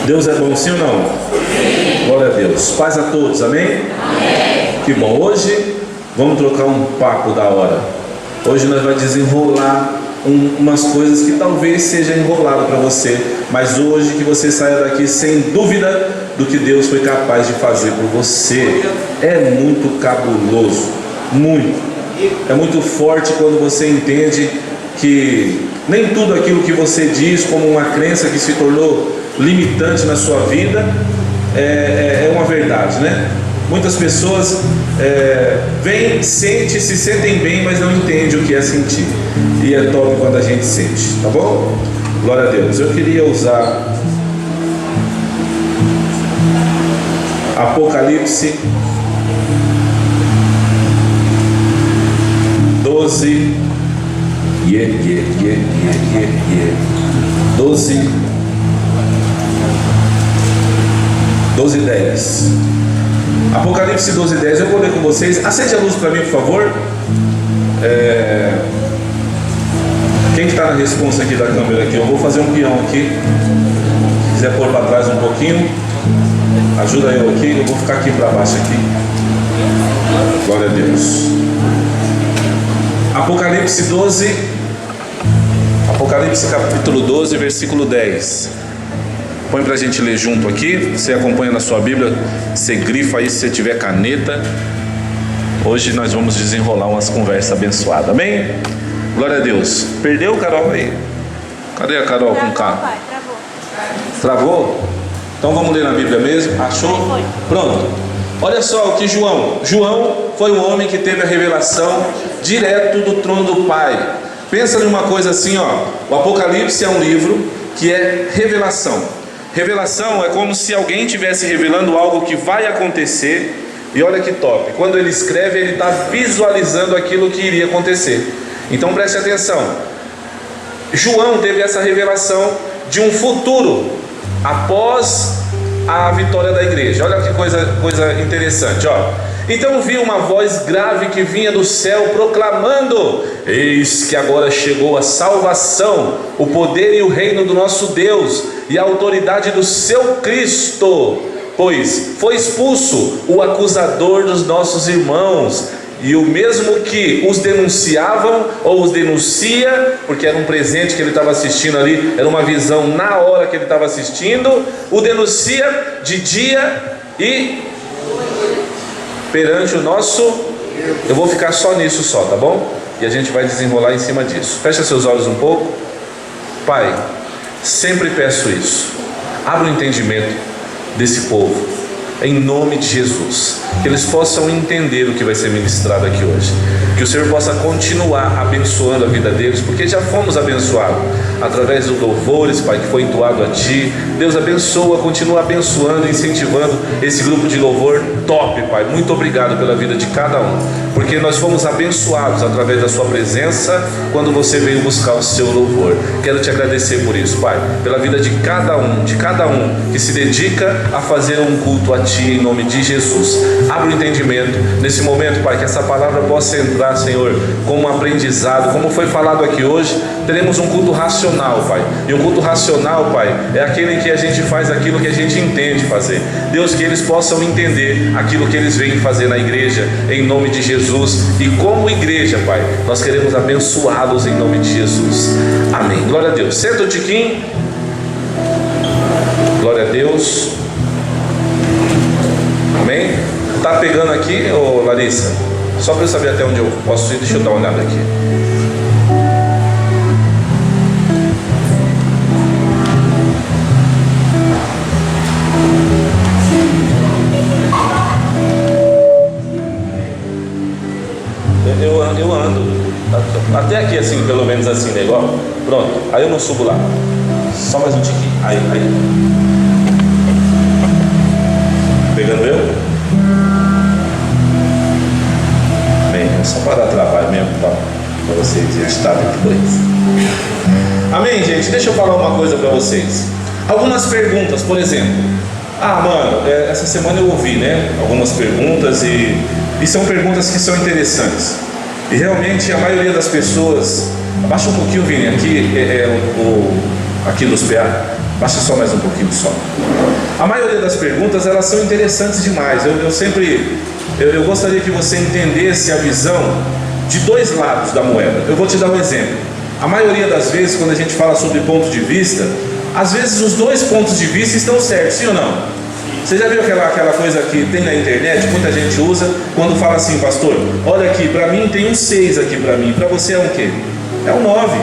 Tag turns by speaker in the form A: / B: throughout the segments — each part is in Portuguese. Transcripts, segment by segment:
A: Deus é bom, sim ou não? Sim. Glória a Deus. Paz a todos, amém? Amém. Que bom. Hoje vamos trocar um papo da hora. Hoje nós vamos desenrolar umas coisas que talvez seja enrolado para você, mas hoje que você saia daqui sem dúvida do que Deus foi capaz de fazer por você. É muito cabuloso, muito. É muito forte quando você entende que nem tudo aquilo que você diz como uma crença que se tornou limitante na sua vida é uma verdade, né? Muitas pessoas vêm, se sentem bem, mas não entendem o que é sentir. E é top quando a gente sente, tá bom? Glória a Deus. Eu queria usar Apocalipse 12 12:10. Apocalipse 12:10. Eu vou ler com vocês. Acende a luz para mim, por favor. Quem que está na responsa aqui da câmera aqui? Eu vou fazer um peão aqui. Se quiser pôr para trás um pouquinho, ajuda eu aqui. Eu vou ficar aqui para baixo aqui. Glória a Deus. Apocalipse 12. Apocalipse capítulo 12, versículo 10. Põe para a gente ler junto aqui. Você acompanha na sua Bíblia. Você grifa aí se você tiver caneta. Hoje nós vamos desenrolar umas conversas abençoadas, amém? Glória a Deus. Perdeu, Carol, aí? Cadê a Carol com o carro?
B: Pai,
A: Travou? Então vamos ler na Bíblia mesmo. Achou? Pronto. Olha só o que João foi um homem que teve a revelação direto do trono do Pai. Pensa numa coisa assim, ó. O Apocalipse é um livro que é revelação. Revelação é como se alguém estivesse revelando algo que vai acontecer. E olha que top, quando ele escreve, ele está visualizando aquilo que iria acontecer. Então preste atenção. João teve essa revelação de um futuro após a vitória da igreja. Olha que coisa interessante, ó. Então vi uma voz grave que vinha do céu proclamando: eis que agora chegou a salvação, o poder e o reino do nosso Deus e a autoridade do seu Cristo, pois foi expulso o acusador dos nossos irmãos, e o mesmo que os denunciavam ou os denuncia, porque era um presente que ele estava assistindo ali, era uma visão na hora que ele estava assistindo, o denuncia de dia e perante o nosso. Eu vou ficar só nisso só, tá bom? E a gente vai desenrolar em cima disso. Fecha seus olhos um pouco. Pai, sempre peço isso. Abra o entendimento desse povo, em nome de Jesus, que eles possam entender o que vai ser ministrado aqui hoje, que o Senhor possa continuar abençoando a vida deles, porque já fomos abençoados através dos louvores, Pai, que foi entoado a Ti. Deus abençoa, continua abençoando, incentivando esse grupo de louvor top, Pai. Muito obrigado pela vida de cada um, porque nós fomos abençoados através da Sua presença quando você veio buscar o seu louvor. Quero Te agradecer por isso, Pai, pela vida de cada um que se dedica a fazer um culto a Ti, em nome de Jesus. Abra o entendimento nesse momento, Pai, que essa palavra possa entrar, Senhor, como um aprendizado. Como foi falado aqui hoje, teremos um culto racional, Pai, e um culto racional, Pai, é aquele em que a gente faz aquilo que a gente entende fazer. Deus, que eles possam entender aquilo que eles vêm fazer na igreja, em nome de Jesus. E como igreja, Pai, nós queremos abençoá-los em nome de Jesus, amém. Glória a Deus. Senta o tiquinho. Glória a Deus. Amém? Tá pegando aqui, ô Larissa? Só para eu saber até onde eu posso ir, deixa eu dar uma olhada aqui. Eu ando até aqui assim, pelo menos assim, né? Igual. Pronto, aí eu não subo lá. Só mais um tiquinho. Aí. Pegando eu? Bem, é só para dar trabalho mesmo, tá? Para vocês editarem depois. Amém, gente? Deixa eu falar uma coisa para vocês. Algumas perguntas, por exemplo. Mano, essa semana eu ouvi, né? Algumas perguntas e são perguntas que são interessantes. E realmente a maioria das pessoas. Abaixa um pouquinho, Vini, aqui aqui nos PA. Baixa só mais um pouquinho só. A maioria das perguntas, elas são interessantes demais. Eu gostaria que você entendesse a visão de dois lados da moeda. Eu vou te dar um exemplo. A maioria das vezes, quando a gente fala sobre ponto de vista, às vezes os dois pontos de vista estão certos, sim ou não? Você já viu aquela coisa que tem na internet, muita gente usa, quando fala assim: pastor, olha aqui, para mim tem um 6 aqui para mim, para você é um quê? É um 9.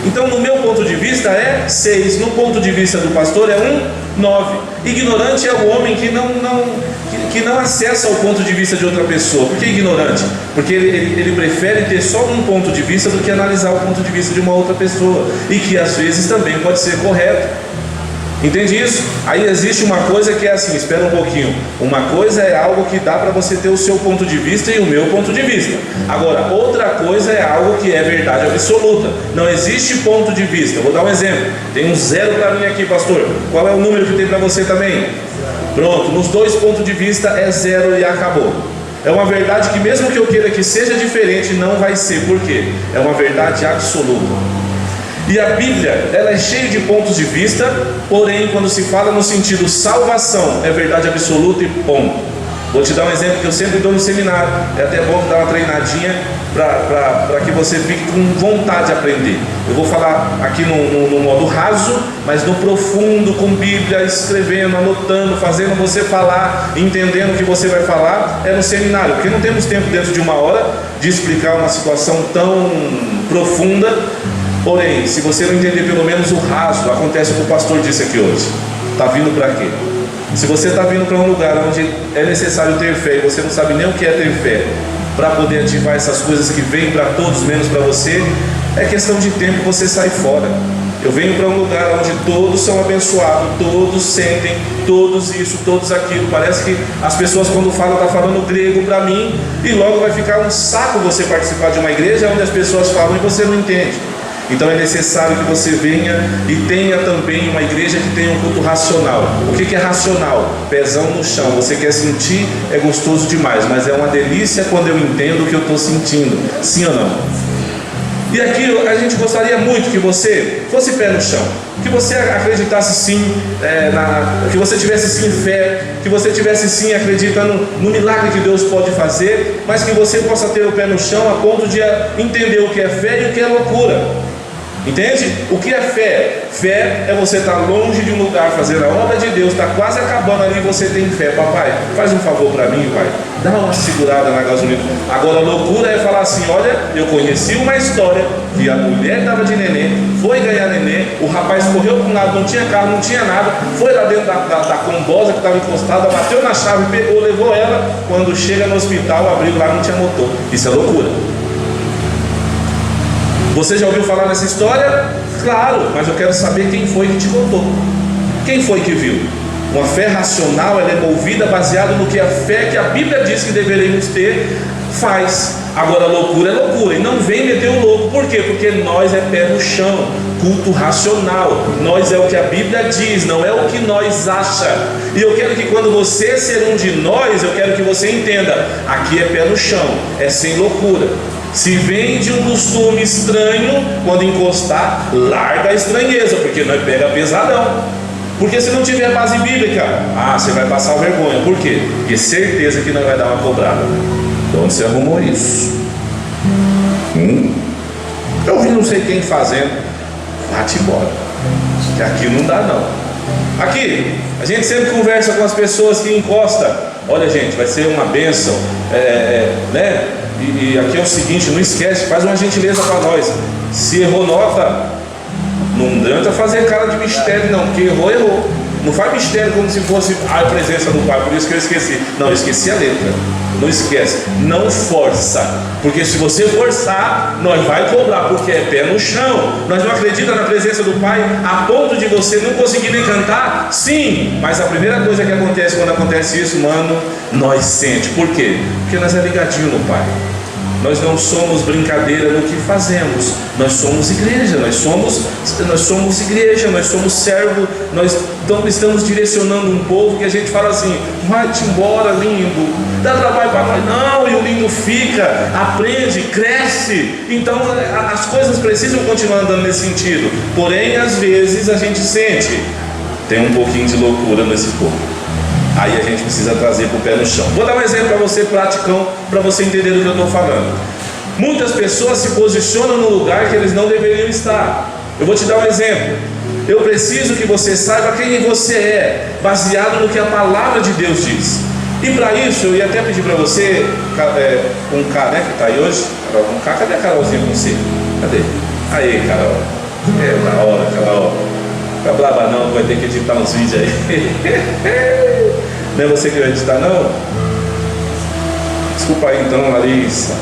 A: Então, no meu ponto de vista é 6, no ponto de vista do pastor é um 9. Ignorante é o homem que não acessa o ponto de vista de outra pessoa. Por que ignorante? Porque ele prefere ter só um ponto de vista do que analisar o ponto de vista de uma outra pessoa, e que às vezes também pode ser correto. Entende isso? Aí existe uma coisa que é assim, espera um pouquinho. Uma coisa é algo que dá para você ter o seu ponto de vista e o meu ponto de vista. Agora, outra coisa é algo que é verdade absoluta. Não existe ponto de vista. Eu vou dar um exemplo. Tem um 0 para mim aqui, pastor. Qual é o número que tem para você também? Pronto, nos dois pontos de vista é 0 e acabou. É uma verdade que mesmo que eu queira que seja diferente, não vai ser. Por quê? É uma verdade absoluta. E a Bíblia, ela é cheia de pontos de vista, porém, quando se fala no sentido salvação, é verdade absoluta e ponto. Vou te dar um exemplo que eu sempre dou no seminário. É até bom dar uma treinadinha para que você fique com vontade de aprender. Eu vou falar aqui no modo raso, mas no profundo, com Bíblia, escrevendo, anotando, fazendo você falar, entendendo o que você vai falar, é no seminário. Porque não temos tempo dentro de uma hora de explicar uma situação tão profunda. Porém, se você não entender pelo menos o raso, acontece o que o pastor disse aqui hoje. Está vindo para quê? Se você está vindo para um lugar onde é necessário ter fé e você não sabe nem o que é ter fé, para poder ativar essas coisas que vêm para todos menos para você, é questão de tempo você sair fora. Eu venho para um lugar onde todos são abençoados, todos sentem, todos isso, todos aquilo. Parece que as pessoas quando falam, estão falando grego para mim, e logo vai ficar um saco você participar de uma igreja onde as pessoas falam e você não entende. Então é necessário que você venha e tenha também uma igreja que tenha um culto racional. O que é racional? Pezão no chão. Você quer sentir, é gostoso demais, mas é uma delícia quando eu entendo o que eu estou sentindo. Sim ou não? E aqui a gente gostaria muito que você fosse pé no chão, que você acreditasse sim, que você tivesse sim fé, que você tivesse sim acreditando no milagre que Deus pode fazer, mas que você possa ter o pé no chão a ponto de entender o que é fé e o que é loucura. Entende? O que é fé? Fé é você estar longe de um lugar fazendo a obra de Deus, está quase acabando ali e você tem fé. Papai, faz um favor para mim, pai, dá uma segurada na gasolina. Agora loucura é falar assim: olha, eu conheci uma história que a mulher estava de neném, foi ganhar neném, o rapaz correu para um lado, não tinha carro, não tinha nada, foi lá dentro da combosa que estava encostada, bateu na chave, pegou, levou ela. Quando chega no hospital, abriu lá, não tinha motor. Isso é loucura. Você já ouviu falar nessa história? Claro, mas eu quero saber quem foi que te contou. Quem foi que viu? Uma fé racional, ela é movida baseado no que a fé que a Bíblia diz que deveríamos ter faz. Agora loucura é loucura, e não vem meter o louco. Por quê? Porque nós é pé no chão, culto racional. Nós é o que a Bíblia diz, não é o que nós acha. E eu quero que quando você ser um de nós, eu quero que você entenda: aqui é pé no chão, é sem loucura. Se vem de um costume estranho, quando encostar, larga a estranheza, porque nós pega pesadão. Porque se não tiver base bíblica, você vai passar vergonha. Por quê? Porque certeza que nós vai dar uma cobrada. De onde você arrumou isso? Eu vi não sei quem fazendo. Vá-te embora, que aqui não dá não. Aqui, a gente sempre conversa com as pessoas que encostam. Olha gente, vai ser uma bênção, né? E aqui é o seguinte, não esquece, faz uma gentileza para nós. Se errou nota, não adianta fazer cara de mistério não, porque errou. Não faz mistério como se fosse a presença do Pai, por isso que eu esqueci. Não, eu esqueci a letra. Não esquece, não força, porque se você forçar, nós vai cobrar, porque é pé no chão. Nós não acreditamos na presença do Pai a ponto de você não conseguir nem cantar? Sim, mas a primeira coisa que acontece quando acontece isso, mano, nós sente. Por quê? Porque nós é ligadinho no Pai. Nós não somos brincadeira no que fazemos. Nós somos igreja, nós somos igreja, nós somos servo. Nós estamos direcionando um povo que a gente fala assim: vai-te embora, lindo, dá trabalho para nós. Não, e o lindo fica, aprende, cresce. Então as coisas precisam continuar andando nesse sentido. Porém, às vezes a gente sente tem um pouquinho de loucura nesse povo. Aí a gente precisa trazer para o pé no chão. Vou dar um exemplo para você, praticão, para você entender do que eu estou falando. Muitas pessoas se posicionam no lugar que eles não deveriam estar. Eu vou te dar um exemplo. Eu preciso que você saiba quem você é, baseado no que a palavra de Deus diz. E para isso, eu ia até pedir para você, um K, né, que está aí hoje, Carol, um K, cadê a Carolzinha com você? Cadê? Aí, Carol. Da hora, aquela hora. Fica brava não, vai ter que editar uns vídeos aí. Não é você que vai editar não? Desculpa aí então, Larissa.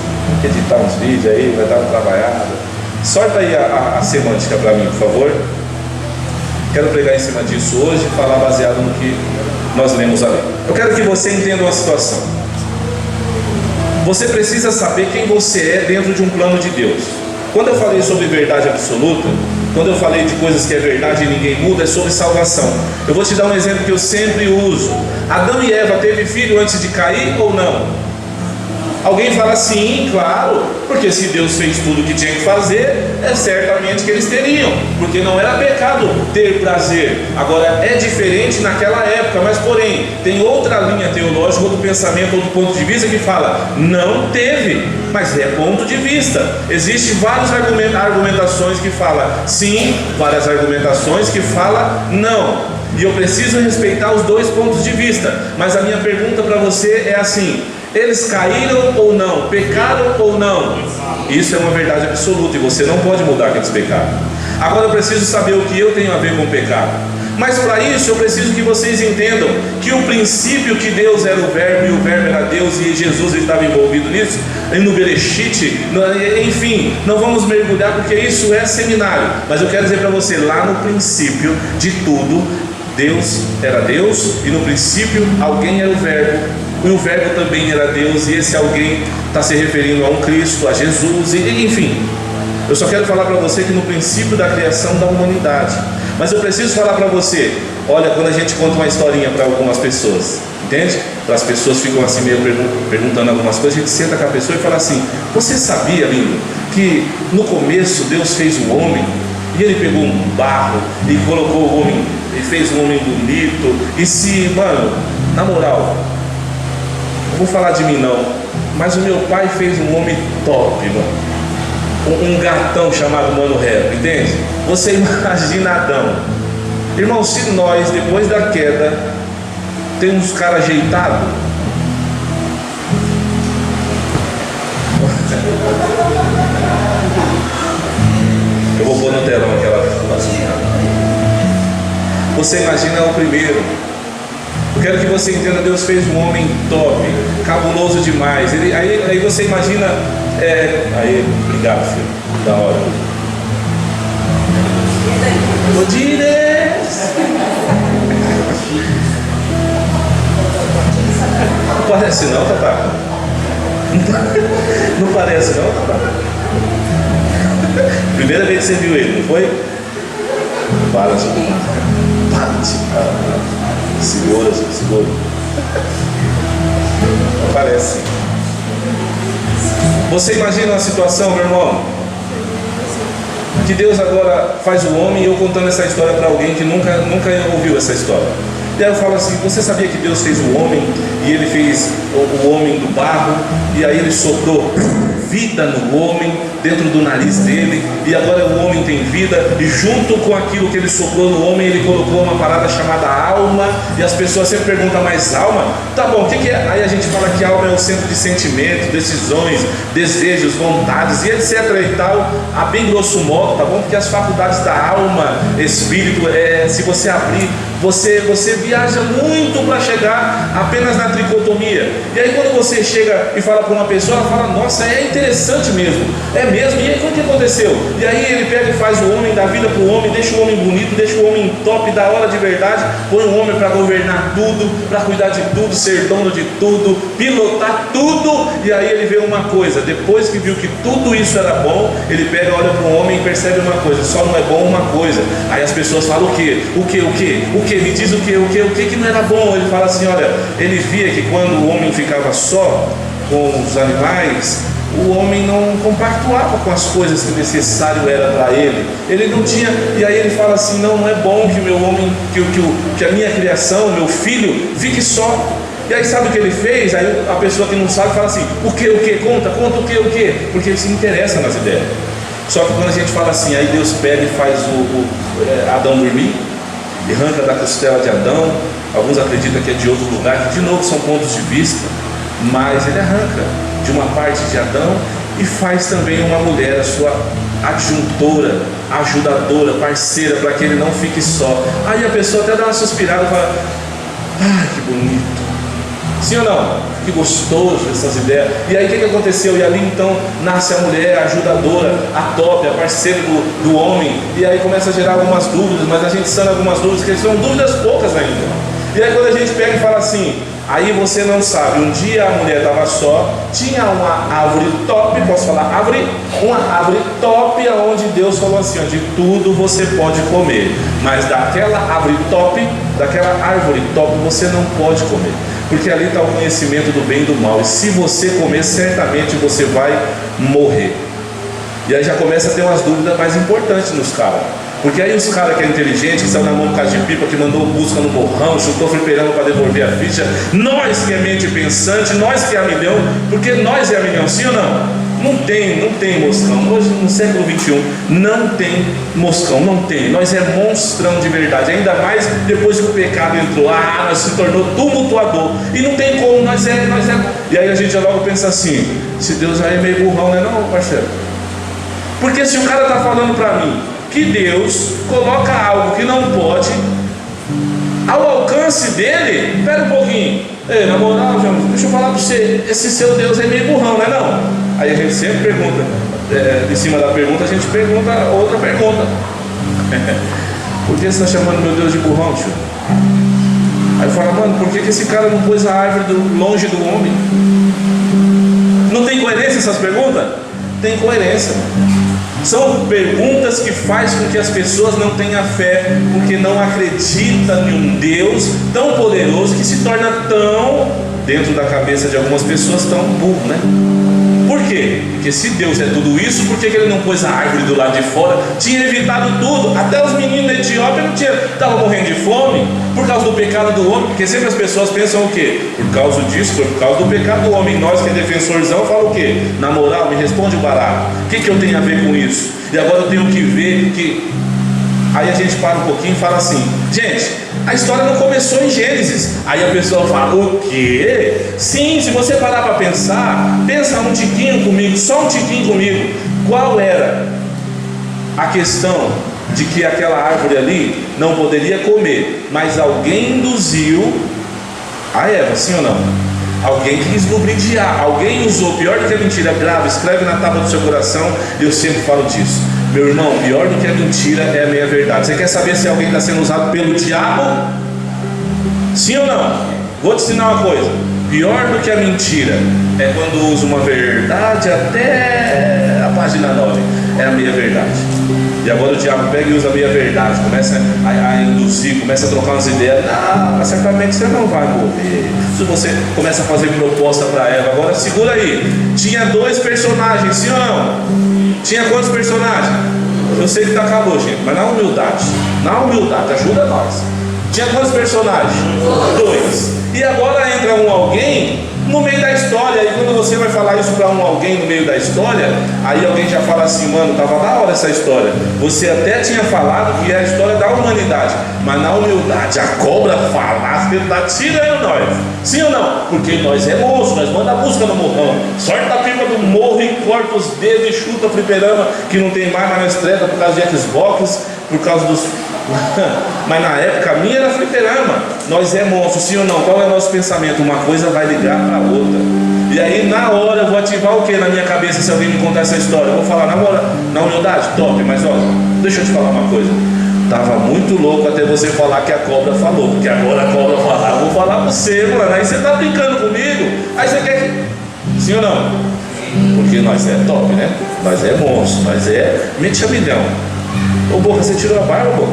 A: Tem que editar uns vídeos aí, vai dar uma trabalhada. Sorta aí a semântica para mim, por favor. Quero pregar em cima disso hoje e falar baseado no que nós lemos ali. Eu quero que você entenda uma situação. Você precisa saber quem você é dentro de um plano de Deus. Quando eu falei sobre verdade absoluta, quando eu falei de coisas que é verdade e ninguém muda, é sobre salvação. Eu vou te dar um exemplo que eu sempre uso. Adão e Eva teve filho antes de cair ou não? Alguém fala sim, claro, porque se Deus fez tudo o que tinha que fazer, é certamente que eles teriam, porque não era pecado ter prazer. Agora é diferente naquela época, mas porém tem outra linha teológica, outro pensamento, outro ponto de vista que fala, não teve, mas é ponto de vista. Existem várias argumentações que falam sim, várias argumentações que falam não, e eu preciso respeitar os dois pontos de vista. Mas a minha pergunta para você é assim: eles caíram ou não? Pecaram ou não? Isso é uma verdade absoluta e você não pode mudar aqueles pecados. Agora eu preciso saber o que eu tenho a ver com o pecado. Mas para isso eu preciso que vocês entendam que o princípio que Deus era o verbo e o verbo era Deus e Jesus estava envolvido nisso, e no Bereshit, enfim, não vamos mergulhar porque isso é seminário. Mas eu quero dizer para você, lá no princípio de tudo, Deus era Deus e no princípio alguém era o verbo. E o verbo também era Deus, e esse alguém está se referindo a um Cristo, a Jesus, e enfim. Eu só quero falar para você que no princípio da criação da humanidade. Mas eu preciso falar para você, olha, quando a gente conta uma historinha para algumas pessoas, entende? Para as pessoas ficam assim meio perguntando algumas coisas, a gente senta com a pessoa e fala assim: você sabia, lindo, que no começo Deus fez o homem, e ele pegou um barro e colocou o homem, e fez um homem bonito, e se, mano, na moral, não vou falar de mim não, mas o meu pai fez um homem top, mano. Um gatão chamado Mano Rero, entende? Você imagina Adão. Irmão, se nós, depois da queda, tem uns caras ajeitados, eu vou pôr no telão aquela. Você imagina o primeiro. Eu quero que você entenda, Deus fez um homem top, cabuloso demais. Aí você imagina, aí, obrigado, filho, da hora. Odines! Não parece não, Tatá? Não parece não, Tatá? Primeira vez que você viu ele, não foi? Para, segura. Não parece. Você imagina uma situação, meu irmão, que Deus agora faz o homem, e eu contando essa história para alguém que nunca ouviu essa história. E aí eu falo assim: você sabia que Deus fez o homem, e ele fez o homem do barro, e aí ele soprou vida no homem, dentro do nariz dele, e agora o homem tem vida, e junto com aquilo que ele soprou no homem, ele colocou uma parada chamada alma, e as pessoas sempre perguntam: mas alma? Tá bom, o que é? Aí a gente fala que alma é o centro de sentimentos, decisões, desejos, vontades, e etc e tal, a bem grosso modo, tá bom? Porque as faculdades da alma, espírito, se você abrir, você viaja muito para chegar apenas na tricotomia. E aí quando você chega e fala para uma pessoa, ela fala: nossa, é interessante mesmo, é mesmo. E aí o que aconteceu? E aí ele pega e faz o homem, dá vida para o homem, deixa o homem bonito, deixa o homem top, da hora de verdade, põe o homem para governar tudo, para cuidar de tudo, ser dono de tudo, pilotar tudo. E aí ele vê uma coisa: depois que viu que tudo isso era bom, ele pega, olha para o homem e percebe uma coisa: só não é bom uma coisa. Aí as pessoas falam: o quê? Me diz o que não era bom. Ele fala assim: olha, ele via que quando o homem ficava só com os animais, o homem não compactuava com as coisas que necessário era para ele. Ele não tinha, e aí ele fala assim: não é bom que o meu homem, que a minha criação, meu filho, fique só. E aí sabe o que ele fez? Aí a pessoa que não sabe fala assim: o que? Conta o que? Porque ele se interessa nas ideias. Só que quando a gente fala assim, aí Deus pega e faz Adão dormir, e arranca da costela de Adão. Alguns acreditam que é de outro lugar, que de novo são pontos de vista, mas ele arranca de uma parte de Adão e faz também uma mulher, a sua adjuntora, ajudadora, parceira, para que ele não fique só. Aí a pessoa até dá uma suspirada e fala: ai, que bonito. Sim ou não? Que gostoso essas ideias. E aí o que aconteceu? E ali então nasce a mulher, a ajudadora, a top, a parceira do homem. E aí começa a gerar algumas dúvidas, mas a gente sana algumas dúvidas, que são dúvidas poucas ainda. E aí quando a gente pega e fala assim: aí você não sabe, um dia a mulher estava só, tinha uma árvore top, posso falar árvore? Uma árvore top, onde Deus falou assim: de tudo você pode comer, mas daquela árvore top, daquela árvore top você não pode comer, porque ali está o conhecimento do bem e do mal, e se você comer, certamente você vai morrer. E aí já começa a ter umas dúvidas mais importantes nos caras. Porque aí os caras que é inteligente, que saiu na mão do cara de pipa, que mandou busca no borrão, chutou fliperama para devolver a ficha, nós que é mente pensante, nós que é a milhão, porque nós é a milhão, sim ou não? Não tem moscão. Hoje no século XXI não tem moscão, não tem. Nós é monstrão de verdade, ainda mais depois que o pecado entrou, nós se tornou tumultuador, e não tem como, nós é. E aí a gente já logo pensa assim: se Deus aí é meio burrão, né não, parceiro? Porque se o cara está falando para mim que Deus coloca algo que não pode ao alcance dele, espera um pouquinho, na moral, João, deixa eu falar para você, esse seu Deus é meio burrão, não é não? Aí a gente sempre pergunta, em cima da pergunta a gente pergunta outra pergunta: por que você está chamando meu Deus de burrão, tio? Aí fala: mano, por que esse cara não pôs a árvore longe do homem? Não tem coerência essas perguntas? Tem coerência. São perguntas que faz com que as pessoas não tenham fé, porque não acreditam em um Deus tão poderoso, que se torna tão, dentro da cabeça de algumas pessoas, tão burro, né? Por quê? Porque se Deus é tudo isso, por que ele não pôs a árvore do lado de fora? Tinha evitado tudo, até os meninos da Etiópia estavam morrendo de fome por causa do pecado do homem. Porque sempre as pessoas pensam o quê? Por causa disso, foi por causa do pecado do homem. Nós que é defensorzão fala o quê? Na moral, me responde o barato, o que eu tenho a ver com isso? E agora eu tenho que ver que... Aí a gente para um pouquinho e fala assim: gente, a história não começou em Gênesis. Aí a pessoa fala: o quê? Sim, se você parar para pensar, pensa um tiquinho comigo, só um tiquinho comigo. Qual era a questão de que aquela árvore ali não poderia comer, mas alguém induziu a Eva, sim ou não? Alguém quis lubridiar, alguém usou. Pior do que a mentira, grave, escreve na tábua do seu coração. Eu sempre falo disso, meu irmão, pior do que a mentira é a meia-verdade. Você quer saber se alguém está sendo usado pelo diabo? Sim ou não? Vou te ensinar uma coisa: pior do que a mentira é quando usa uma verdade até a página 9, é a meia-verdade. E agora o diabo pega e usa a meia-verdade, começa a induzir, começa a trocar umas ideias. Não, certamente você não vai morrer. Se você começa a fazer proposta para Eva, agora segura aí. Tinha 2 personagens, sim ou não? Tinha quantos personagens? Eu sei que tá acabou, gente, mas na humildade, ajuda nós. Tinha quantos personagens? 2. E agora entra alguém no meio da história. E quando você vai falar isso para alguém no meio da história, aí alguém já fala assim: mano, tava da hora essa história. Você até tinha falado que é a história da humanidade, mas na humildade, a cobra falar, você tá tirando nós. Sim ou não? Porque nós é monstro, nós manda a busca no morrão, sorte a pipa do morro e corta os dedos e chuta o fliperama, que não tem mais, mas nós treta por causa de Xbox, por causa dos... Mas na época a minha era fliperama. Nós é monstro, sim ou não? Qual é o nosso pensamento? Uma coisa vai ligar para outra. E aí na hora eu vou ativar o que na minha cabeça se alguém me contar essa história? Eu vou falar na humildade, top, mas olha, deixa eu te falar uma coisa. Tava muito louco até você falar que a cobra falou, porque agora a cobra falar, eu vou falar pra você, mano. Aí você tá brincando comigo, aí você quer que... Sim ou não? Porque nós é top, né? Nós é monstro, nós é mente a milhão. Ô Boca, você tirou a barba, Boca?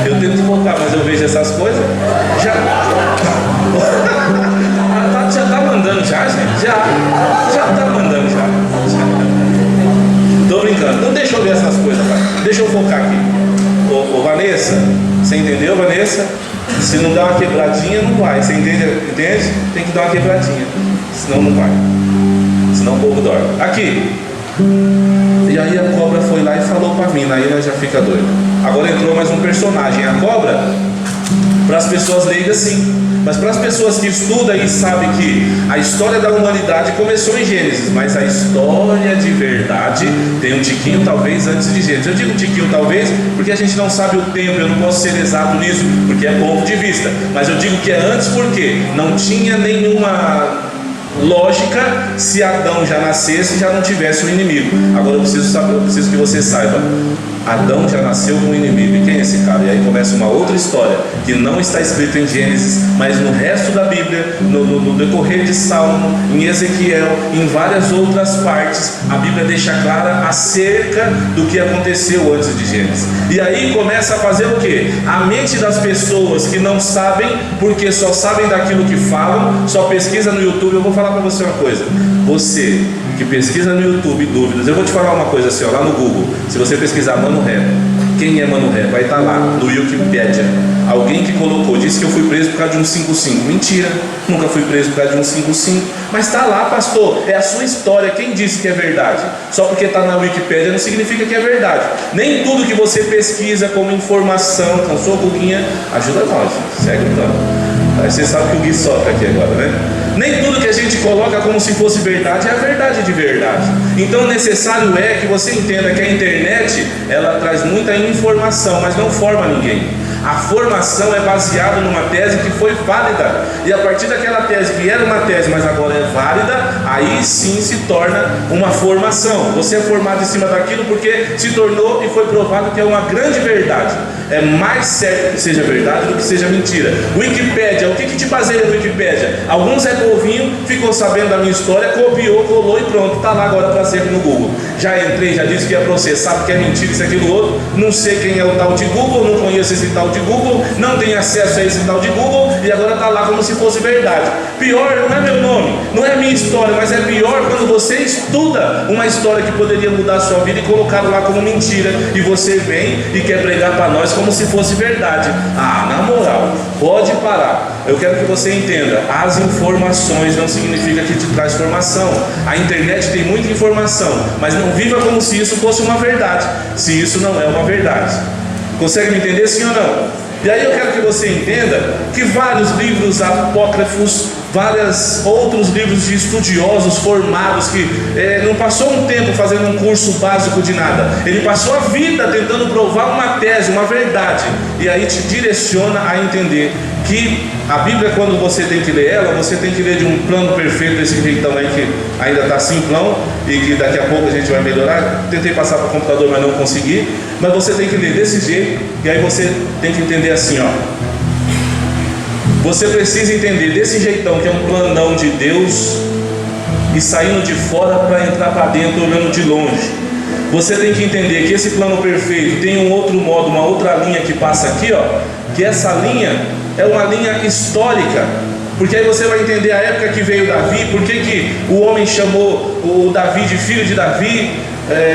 A: Eu tento focar, mas eu vejo essa deixa eu focar aqui. Ô Vanessa, você entendeu, Vanessa? Se não dá uma quebradinha, não vai. Você entende? Tem que dar uma quebradinha, senão não vai. Senão o povo dorme. Aqui. E aí a cobra foi lá e falou pra mim. Aí ela já fica doida. Agora entrou mais um personagem. A cobra, para as pessoas leigas sim, mas para as pessoas que estudam e sabem que a história da humanidade começou em Gênesis, mas a história de verdade tem um tiquinho talvez antes de Gênesis. Eu digo tiquinho talvez porque a gente não sabe o tempo, eu não posso ser exato nisso, porque é ponto de vista, mas eu digo que é antes porque não tinha nenhuma lógica se Adão já nascesse e já não tivesse um inimigo. Agora eu preciso que você saiba, Adão já nasceu com um inimigo. E quem é esse cara? E aí começa uma outra história que não está escrita em Gênesis, mas no resto da Bíblia, no decorrer de Salmo, em Ezequiel, em várias outras partes, a Bíblia deixa clara acerca do que aconteceu antes de Gênesis. E aí começa a fazer o quê? A mente das pessoas que não sabem, porque só sabem daquilo que falam, só pesquisa no YouTube. Eu vou falar para você uma coisa. Você que pesquisa no YouTube dúvidas, eu vou te falar uma coisa assim, ó, lá no Google, se você pesquisar Mano Ré, quem é Mano Ré? Vai estar lá no Wikipedia. Alguém que colocou, disse que eu fui preso por causa de um 155. Mentira, nunca fui preso por causa de um 155. Mas está lá, pastor, é a sua história. Quem disse que é verdade? Só porque está na Wikipedia não significa que é verdade. Nem tudo que você pesquisa como informação, cansou, Guguinha? Ajuda nós, segue o plano. Aí você sabe que o Gui sopra aqui agora, né? Nem tudo que a gente coloca como se fosse verdade é a verdade de verdade. Então necessário é que você entenda que a internet, ela traz muita informação, mas não forma ninguém. A formação é baseada numa tese que foi válida, e a partir daquela tese que era uma tese, mas agora é válida, aí sim se torna uma formação. Você é formado em cima daquilo porque se tornou e foi provado que é uma grande verdade. É mais certo que seja verdade do que seja mentira. Wikipédia, o que te baseia no Wikipédia? Algum Zé Povinho ficou sabendo da minha história, copiou, colou e pronto, está lá agora para sempre no Google. Já entrei, já disse que ia processar porque é mentira, isso, aquilo, outro. Não sei quem é o tal de Google, não conheço esse tal de Google, não tenho acesso a esse tal de Google, e agora está lá como se fosse verdade. Pior não é meu nome, não é minha história, mas é pior quando você estuda uma história que poderia mudar a sua vida e colocar lá como mentira, e você vem e quer pregar para nós como se fosse verdade. Ah, na moral, pode parar. Eu quero que você entenda, as informações não significa que te traz formação. A internet tem muita informação, mas não viva como se isso fosse uma verdade, se isso não é uma verdade. Consegue me entender, sim ou não? E aí eu quero que você entenda que vários livros apócrifos, vários outros livros de estudiosos formados que não passou um tempo fazendo um curso básico de nada, ele passou a vida tentando provar uma tese, uma verdade, e aí te direciona a entender que a Bíblia, quando você tem que ler ela, você tem que ler de um plano perfeito, desse jeitão aí que ainda está simplão e que daqui a pouco a gente vai melhorar. Tentei passar para o computador, mas não consegui. Mas você tem que ler desse jeito, e aí você tem que entender assim, ó. Você precisa entender desse jeitão, que é um planão de Deus, e saindo de fora para entrar para dentro, olhando de longe. Você tem que entender que esse plano perfeito tem um outro modo, uma outra linha que passa aqui, ó, que essa linha é uma linha histórica, porque aí você vai entender a época que veio Davi, por que o homem chamou o Davi de filho de Davi,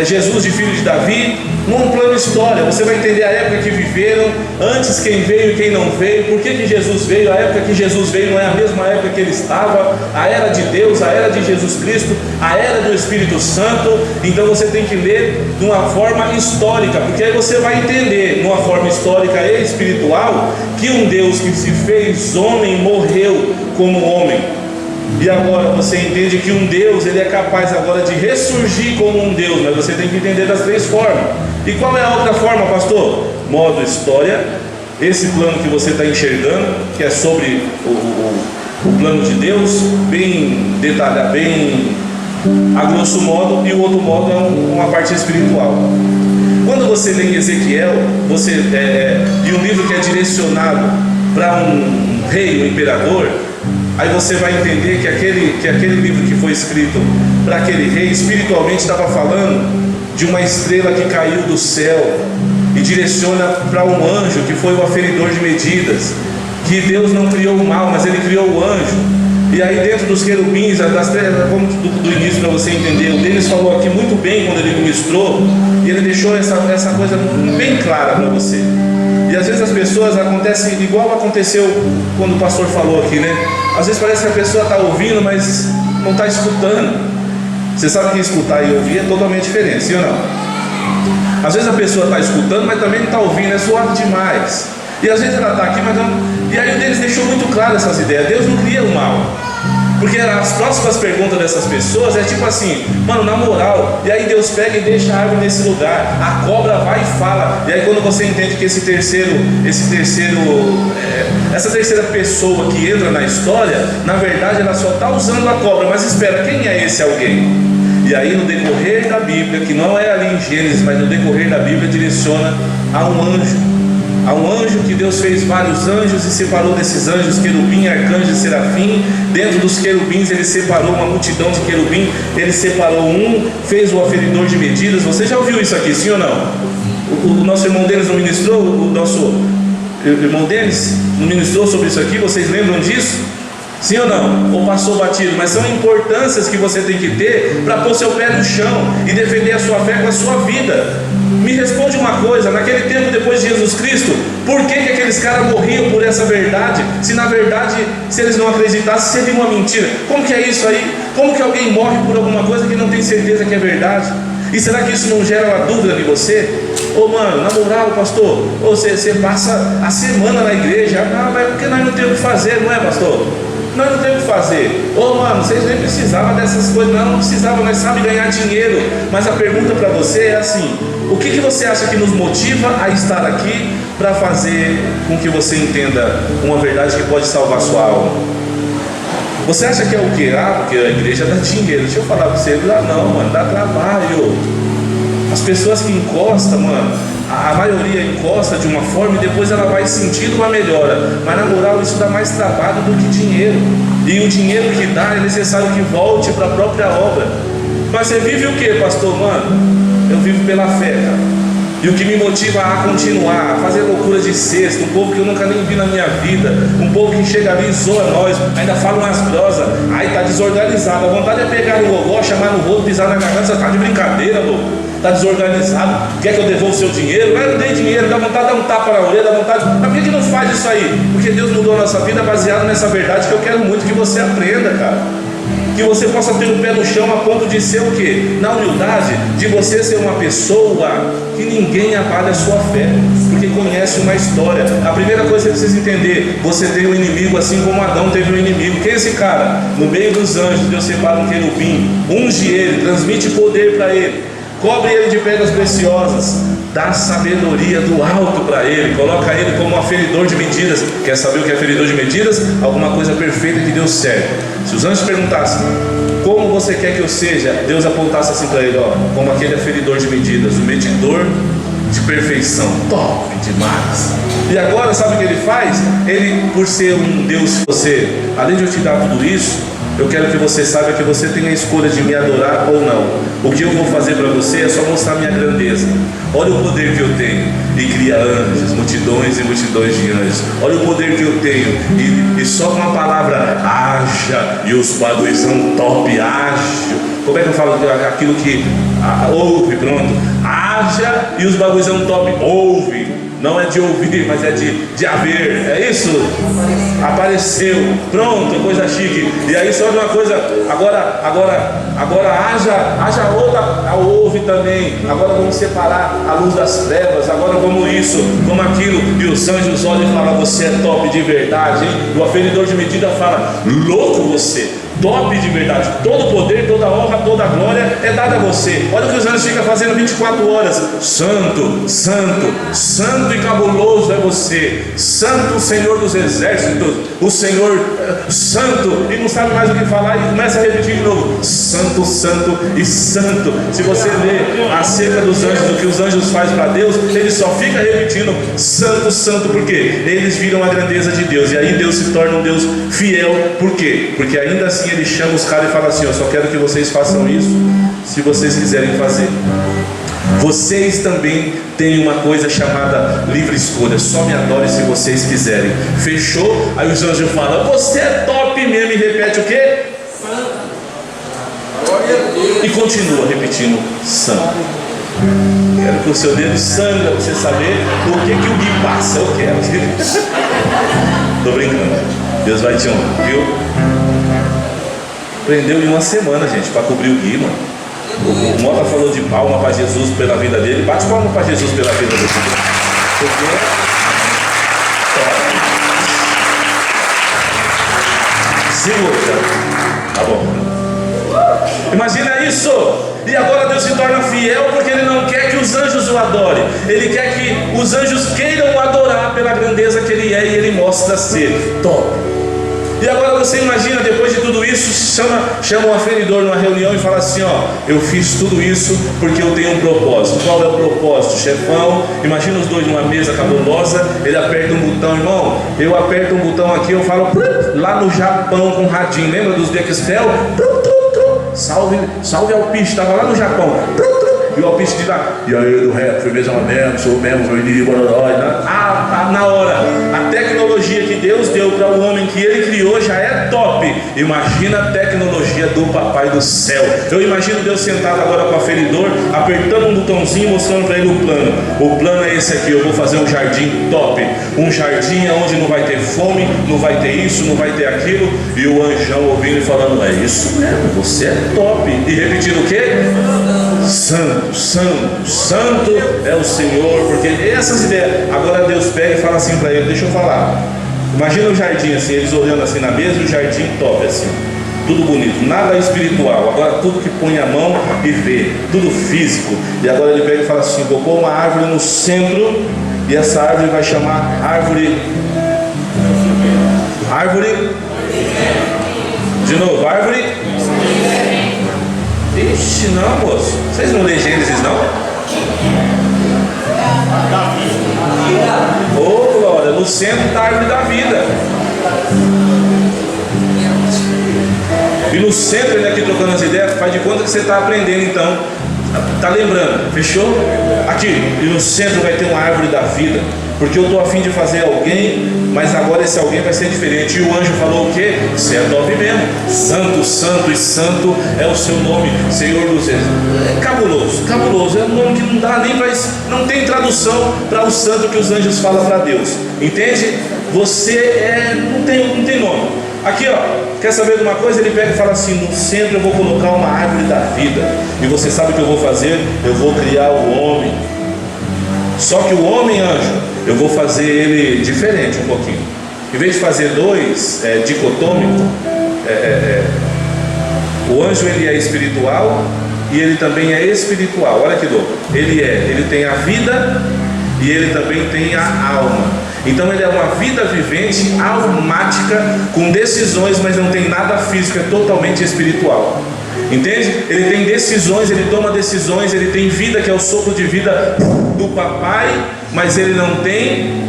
A: Jesus de filho de Davi, num plano história. Você vai entender a época que viveram, antes quem veio e quem não veio, por que Jesus veio, a época que Jesus veio não é a mesma época que ele estava, a era de Deus, a era de Jesus Cristo, a era do Espírito Santo. Então você tem que ler de uma forma histórica, porque aí você vai entender, de uma forma histórica e espiritual, que um Deus que se fez homem morreu como homem. E agora você entende que um Deus, ele é capaz agora de ressurgir como um Deus, mas você tem que entender das três formas. E qual é a outra forma, pastor? Modo história, esse plano que você está enxergando, que é sobre o plano de Deus, bem detalhado, bem a grosso modo, e o outro modo é uma parte espiritual. Quando você lê em Ezequiel, e um livro que é direcionado para um rei, um imperador, aí você vai entender que aquele livro que foi escrito para aquele rei, espiritualmente estava falando de uma estrela que caiu do céu e direciona para um anjo que foi o aferidor de medidas, que Deus não criou o mal, mas ele criou o anjo. E aí dentro dos querubins, vamos do início para você entender, o Denis falou aqui muito bem quando ele ministrou, e ele deixou essa coisa bem clara para você. E às vezes as pessoas acontecem igual aconteceu quando o pastor falou aqui, né? Às vezes parece que a pessoa está ouvindo, mas não está escutando. Você sabe que escutar e ouvir é totalmente diferente, sim ou não? Às vezes a pessoa está escutando, mas também não está ouvindo, é suave demais. E às vezes ela está aqui, mas não. E aí Deus deixou muito claro essas ideias. Deus não cria o mal. Porque as próximas perguntas dessas pessoas é tipo assim, mano, na moral, e aí Deus pega e deixa a árvore nesse lugar, a cobra vai e fala, e aí quando você entende que essa terceira pessoa que entra na história, na verdade ela só está usando a cobra, mas espera, quem é esse alguém? E aí no decorrer da Bíblia, que não é ali em Gênesis, mas no decorrer da Bíblia direciona a um anjo. Há um anjo que Deus fez vários anjos e separou desses anjos querubim, arcanjo e serafim. Dentro dos querubins ele separou uma multidão de querubim. Ele separou um, fez o aferidor de medidas. Você já ouviu isso aqui, sim ou não? O nosso irmão Denis não ministrou? O nosso irmão Denis não ministrou sobre isso aqui? Vocês lembram disso? Sim ou não? Ou passou batido? Mas são importâncias que você tem que ter para pôr seu pé no chão e defender a sua fé com a sua vida. Me responde uma coisa, naquele tempo depois de Jesus Cristo, por que aqueles caras morriam por essa verdade? Se na verdade, se eles não acreditassem, seria uma mentira. Como que é isso aí? Como que alguém morre por alguma coisa que não tem certeza que é verdade? E será que isso não gera uma dúvida em você? Ô mano, na moral, pastor, você passa a semana na igreja, mas porque nós não temos o que fazer, não é, pastor? Nós não temos o que fazer. Ô mano, vocês nem precisavam dessas coisas, não precisavam, nós sabemos ganhar dinheiro. Mas a pergunta para você é assim: o que você acha que nos motiva a estar aqui para fazer com que você entenda uma verdade que pode salvar sua alma? Você acha que é o quê? Porque a igreja dá dinheiro. Deixa eu falar para você, não, mano, dá trabalho. As pessoas que encostam, mano, a maioria encosta de uma forma e depois ela vai sentindo uma melhora. Mas na moral isso dá mais trabalho do que dinheiro. E o dinheiro que dá é necessário que volte para a própria obra. Mas você vive o que, pastor? Mano, eu vivo pela fé, cara. E o que me motiva a continuar, a fazer loucura de cesto, um povo que eu nunca nem vi na minha vida, um povo que chega ali e zoa nós, ainda fala umas grosas, aí tá desorganizado, a vontade é pegar no gogó, chamar no rolo, pisar na garganta, você tá de brincadeira, louco, tá desorganizado, quer que eu devolva o seu dinheiro? Mas eu não dei dinheiro, dá vontade de dar um tapa na orelha, dá vontade, mas por que não faz isso aí? Porque Deus mudou a nossa vida baseado nessa verdade que eu quero muito que você aprenda, cara. Que você possa ter o pé no chão a ponto de ser o quê? Na humildade, de você ser uma pessoa que ninguém abale a sua fé, porque conhece uma história. A primeira coisa que você precisa entender: você tem um inimigo assim como Adão teve um inimigo. Quem é esse cara? No meio dos anjos, Deus separa um querubim, unge ele, transmite poder para ele, cobre ele de pedras preciosas, dá sabedoria do alto para ele, coloca ele como um aferidor de medidas. Quer saber o que é aferidor de medidas? Alguma coisa perfeita que Deus serve. Se os anjos perguntassem como você quer que eu seja, Deus apontasse assim para ele, ó, como aquele aferidor de medidas, o medidor de perfeição. Top demais. E agora sabe o que ele faz? Ele, por ser um Deus, você, além de eu te dar tudo isso, eu quero que você saiba que você tem a escolha de me adorar ou não. O que eu vou fazer para você é só mostrar minha grandeza. Olha o poder que eu tenho. E cria anjos, multidões e multidões de anjos. Olha o poder que eu tenho. E só com a palavra haja, e os bagulhos top, ágil. Como é que eu falo aquilo que ouve, pronto. Haja e os bagulhos top, ouve. Não é de ouvir, mas é de haver. É isso? Apareceu. Pronto, coisa chique. E aí só de uma coisa. Agora haja outra, ouve também. Agora vamos separar a luz das trevas. Agora vamos isso, vamos aquilo. E os anjos olham e falam: você é top de verdade, hein? O aferidor de medida fala: louco você. Top de verdade, todo poder, toda honra, toda glória é dada a você. Olha o que os anjos ficam fazendo 24 horas. Santo, santo, santo e cabuloso é você. Santo, Senhor dos exércitos. O Senhor santo. E não sabe mais o que falar e começa a repetir de novo: santo, santo e santo. Se você ler acerca dos anjos, do que os anjos fazem para Deus, ele só fica repetindo santo, santo. Por quê? Eles viram a grandeza de Deus. E aí Deus se torna um Deus fiel. Por quê? Porque ainda assim ele chama os caras e fala assim: eu só quero que vocês façam isso se vocês quiserem fazer. Vocês também têm uma coisa chamada livre escolha. Só me adore se vocês quiserem. Fechou? Aí os anjos falam: você é top mesmo. E repete o quê? E continua repetindo: santo. Quero que o seu dedo sangra para você saber o que o Gui passa. Eu quero. Estou brincando. Deus vai te honrar, viu? Prendeu em uma semana, gente, para cobrir o Gui, mano. O Mota falou de palma para Jesus pela vida dele. Bate palma para Jesus pela vida dele. Porque segura. Tá bom. Imagina isso. E agora Deus se torna fiel porque Ele não quer que os anjos o adorem. Ele quer que os anjos queiram o adorar pela grandeza que Ele é, e Ele mostra ser top. E agora você imagina, depois de tudo isso, chama um aferidor numa reunião e fala assim: ó, eu fiz tudo isso porque eu tenho um propósito. Qual é o propósito, chefão? Imagina os dois numa mesa cabulosa. Ele aperta um botão, irmão. Eu aperto um botão aqui, eu falo lá no Japão com radinho. Lembra dos Dextel? Salve Alpiste, estava lá no Japão. E o Alpiste de lá: e aí do rap, firmeza mesmo, sou mesmo, sou inimigo, na hora, a tecnologia que Deus deu para o homem que Ele criou já é top. Imagina a tecnologia do Papai do Céu. Eu imagino Deus sentado agora com o aferidor, apertando um botãozinho, mostrando para ele o plano. O plano é esse aqui: eu vou fazer um jardim top, um jardim onde não vai ter fome, não vai ter isso, não vai ter aquilo. E o anjão ouvindo e falando: é isso mesmo, você é top. E repetindo o quê? Santo, santo, santo é o Senhor. Porque essas ideias. Agora Deus pega e fala assim para ele: deixa eu falar. Imagina o jardim assim, eles olhando assim na mesa, e o jardim top assim, tudo bonito, nada espiritual. Agora tudo que põe a mão e vê, tudo físico. E agora ele pega e fala assim: vou pôr uma árvore no centro, e essa árvore vai chamar árvore de novo, árvore. Ixi, não, moço. Vocês não lêem Gênesis, não? Ô, glória, no centro da árvore da vida. E no centro, ele aqui trocando as ideias, faz de conta que você está aprendendo, então. Tá lembrando? Fechou? Aqui, e no centro vai ter uma árvore da vida. Porque eu estou a fim de fazer alguém, mas agora esse alguém vai ser diferente. E o anjo falou o quê? Você é top mesmo. Santo, santo e santo é o seu nome, Senhor dos Reis. É cabuloso, cabuloso. É um nome que não dá nem para. Não tem tradução para o santo que os anjos falam para Deus. Entende? Você é. Não tem nome. Aqui, ó, quer saber de uma coisa? Ele pega e fala assim: no centro eu vou colocar uma árvore da vida. E você sabe o que eu vou fazer? Eu vou criar o homem. Só que o homem anjo, eu vou fazer ele diferente um pouquinho. Em vez de fazer dois dicotômicos, o anjo ele é espiritual e ele também é espiritual. Olha que louco. Ele tem a vida e ele também tem a alma. Então ele é uma vida vivente, almática, com decisões, mas não tem nada físico, é totalmente espiritual. Entende? Ele tem decisões, ele toma decisões, ele tem vida, que é o sopro de vida do papai, mas ele não tem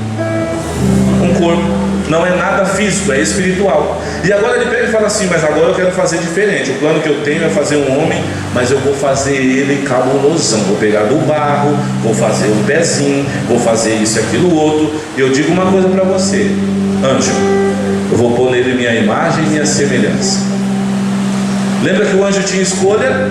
A: um corpo, não é nada físico, é espiritual. E agora ele pega e fala assim: mas agora eu quero fazer diferente. O plano que eu tenho é fazer um homem, mas eu vou fazer ele cabulosão. Vou pegar do barro, vou fazer um pezinho, vou fazer isso, aquilo, outro. E eu digo uma coisa para você, anjo: eu vou pôr nele minha imagem e minha semelhança. Lembra que o anjo tinha escolha?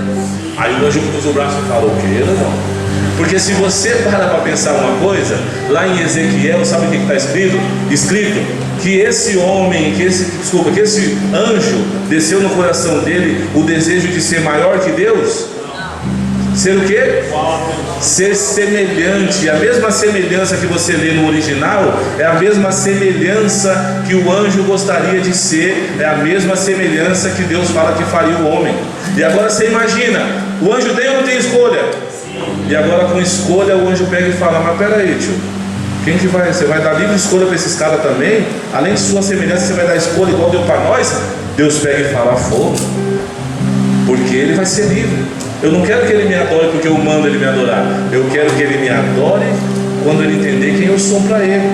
A: Aí o anjo cruza o braço e fala: o quê? Não. Porque se você para pensar uma coisa, lá em Ezequiel, sabe o que está escrito? Escrito que esse homem, que esse anjo desceu no coração dele o desejo de ser maior que Deus. Ser o quê? Ser semelhante. A mesma semelhança que você lê no original é a mesma semelhança que o anjo gostaria de ser. É a mesma semelhança que Deus fala que faria o homem. E agora você imagina, o anjo tem ou não tem escolha? E agora com escolha o anjo pega e fala: mas peraí, tio, quem que vai? Você vai dar livre escolha para esses caras também? Além de sua semelhança, você vai dar escolha igual deu para nós? Deus pega e fala: fogo, porque ele vai ser livre. Eu não quero que ele me adore porque eu mando ele me adorar. Eu quero que ele me adore quando ele entender quem eu sou para ele.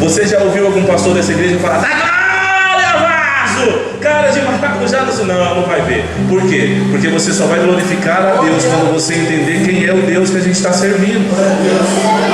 A: Você já ouviu algum pastor dessa igreja falar: dá glória, vaso? cara de maracujá, não vai ver. Por quê? Porque você só vai glorificar a Deus quando você entender quem é o Deus que a gente está servindo.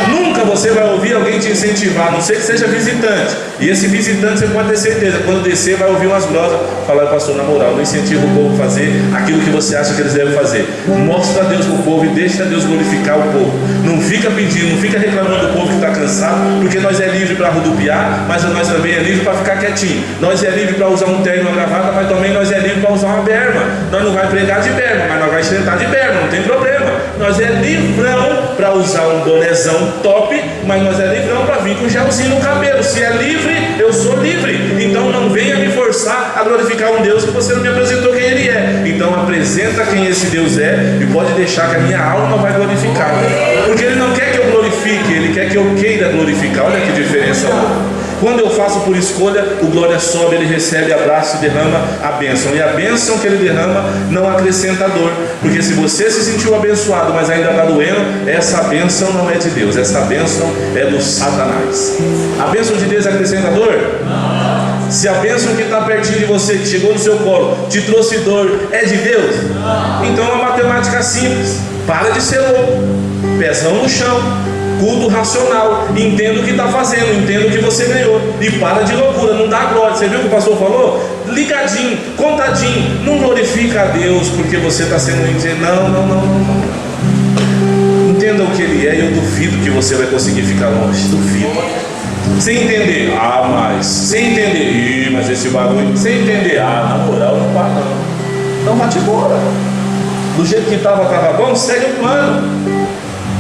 A: Nunca você vai ouvir alguém te incentivar, a não ser que seja visitante. E esse visitante, você pode ter certeza, quando descer vai ouvir umas glosas, falar: pastor, na moral, não incentiva o povo a fazer aquilo que você acha que eles devem fazer. Mostra a Deus para o povo e deixa Deus glorificar o povo. Não fica pedindo, não fica reclamando do povo que está cansado, porque nós é livre para rodopiar, mas nós também é livre para ficar quietinho. Nós é livre para usar um terno e uma gravata, mas também nós é livre para usar uma berma. Nós não vai pregar de berma, mas nós vai sentar de berma, não tem problema. Nós é livrão para usar um bonezão top, mas nós é livrão para vir com gelzinho no cabelo. Se é livre, eu sou livre. Então não venha me forçar a glorificar um Deus que você não me apresentou quem Ele é. Então apresenta quem esse Deus é e pode deixar que a minha alma vai glorificar, porque Ele não quer que eu glorifique, Ele quer que eu queira glorificar. Olha que diferença. Quando eu faço por escolha, o glória sobe, ele recebe, abraça e derrama a bênção. E a bênção que ele derrama não acrescenta dor, porque se você se sentiu abençoado, mas ainda está doendo, essa bênção não é de Deus, essa bênção é do Satanás. A bênção de Deus acrescenta dor? Não. Se a bênção que está pertinho de você, que chegou no seu colo, te trouxe dor, é de Deus? Não. Então a matemática simples: para de ser louco, pezão no chão, culto racional, entenda o que está fazendo, entenda o que você ganhou e para de loucura, não dá glória. Você viu o que o pastor falou? Ligadinho, contadinho, não glorifica a Deus porque você está sendo não. Entenda o que Ele é e eu duvido que você vai conseguir ficar longe, duvido. Sem entender, mas sem entender, mas esse bagulho, sem entender, na moral não para não. Então bate embora. Do jeito que estava bom, segue o plano.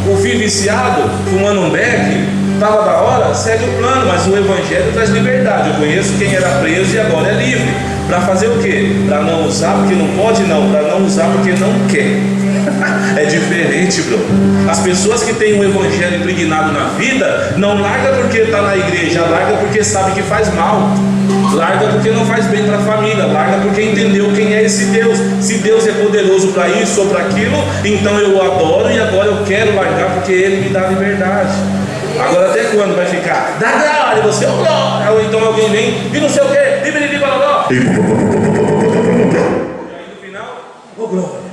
A: O filho viciado, fumando um beck, estava da hora, segue o plano, mas o Evangelho traz liberdade. Eu conheço quem era preso e agora é livre. Para fazer o quê? Para não usar porque não pode, não. Para não usar porque não quer. É diferente, bro. As pessoas que têm o Evangelho impregnado na vida, não larga porque está na igreja, larga porque sabe que faz mal. Larga porque não faz bem para a família, larga porque entendeu quem é esse Deus. Se Deus é poderoso para isso ou para aquilo, então eu o adoro e agora eu quero largar porque Ele me dá liberdade. Agora até quando vai ficar? Dá glória, você ou glória. Ou então alguém vem e não sei o que, e aí no final, glória.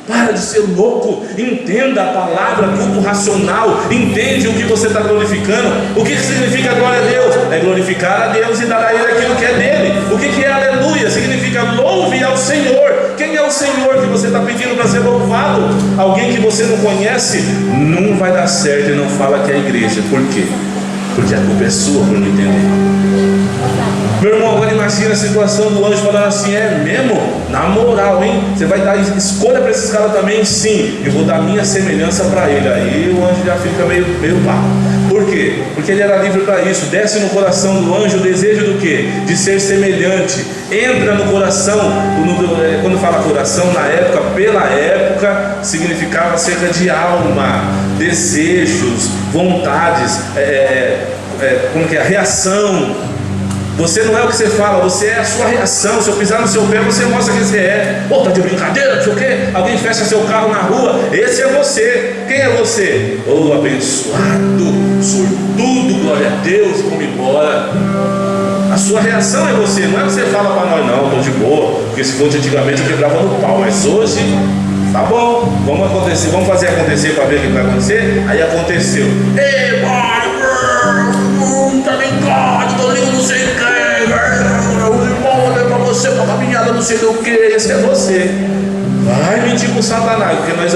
A: Para de ser louco, entenda a palavra, culto racional, entende o que você está glorificando. O que significa glória a Deus? É glorificar a Deus e dar a Ele aquilo que é dele. O que é aleluia? Significa louve ao Senhor. Quem é o Senhor que você está pedindo para ser louvado? Alguém que você não conhece? Não vai dar certo e não fala que é a igreja. Por quê? Porque a culpa é sua por não entender. Meu irmão, agora imagina a situação do anjo falando assim: é mesmo? Na moral, hein? Você vai dar escolha para esses caras também? Sim, eu vou dar minha semelhança para ele. Aí o anjo já fica meio pá. Por quê? Porque ele era livre para isso. Desce no coração do anjo o desejo do quê? De ser semelhante. Entra no coração. Quando fala coração, na época, pela época, significava acerca de alma, desejos, vontades, como que é? Reação. Você não é o que você fala, você é a sua reação. Se eu pisar no seu pé, você mostra quem você é. Pô, tá de brincadeira, não sei o quê. Alguém fecha seu carro na rua, esse é você. Quem é você? Oh, abençoado, sortudo, glória a Deus, vamos embora. A sua reação é você, não é o que você fala para nós: não, tô de boa, porque se fosse antigamente eu quebrava no pau, mas hoje tá bom, vamos fazer acontecer para ver o que vai acontecer. Aí aconteceu. Ei, tá ligado, tô ligando, não sei o que, o irmão olhando pra você, pra caminhada, não sei o que, esse é você. Vai mentir com Satanás, porque nós,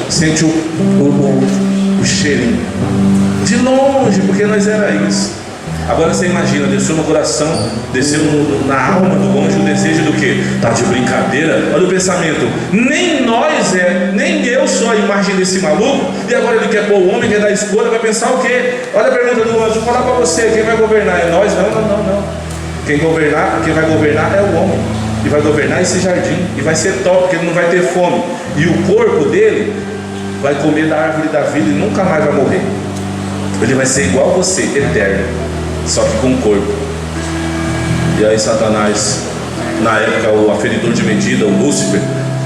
A: sente o cheirinho de longe, porque nós era isso. Agora você imagina, desceu no coração, desceu na alma do anjo o desejo do que? Tá de brincadeira? Olha o pensamento, nem nós nem eu sou a imagem desse maluco, e agora ele quer pôr o homem, quer dar escolha, vai pensar o quê? Olha a pergunta do anjo, vou falar para você, quem vai governar? É nós? Não. Quem vai governar é o homem, e vai governar esse jardim, e vai ser top, porque ele não vai ter fome, e o corpo dele vai comer da árvore da vida e nunca mais vai morrer. Ele vai ser igual a você, eterno, só que com corpo. E aí Satanás, na época o aferidor de medida, o Lúcifer,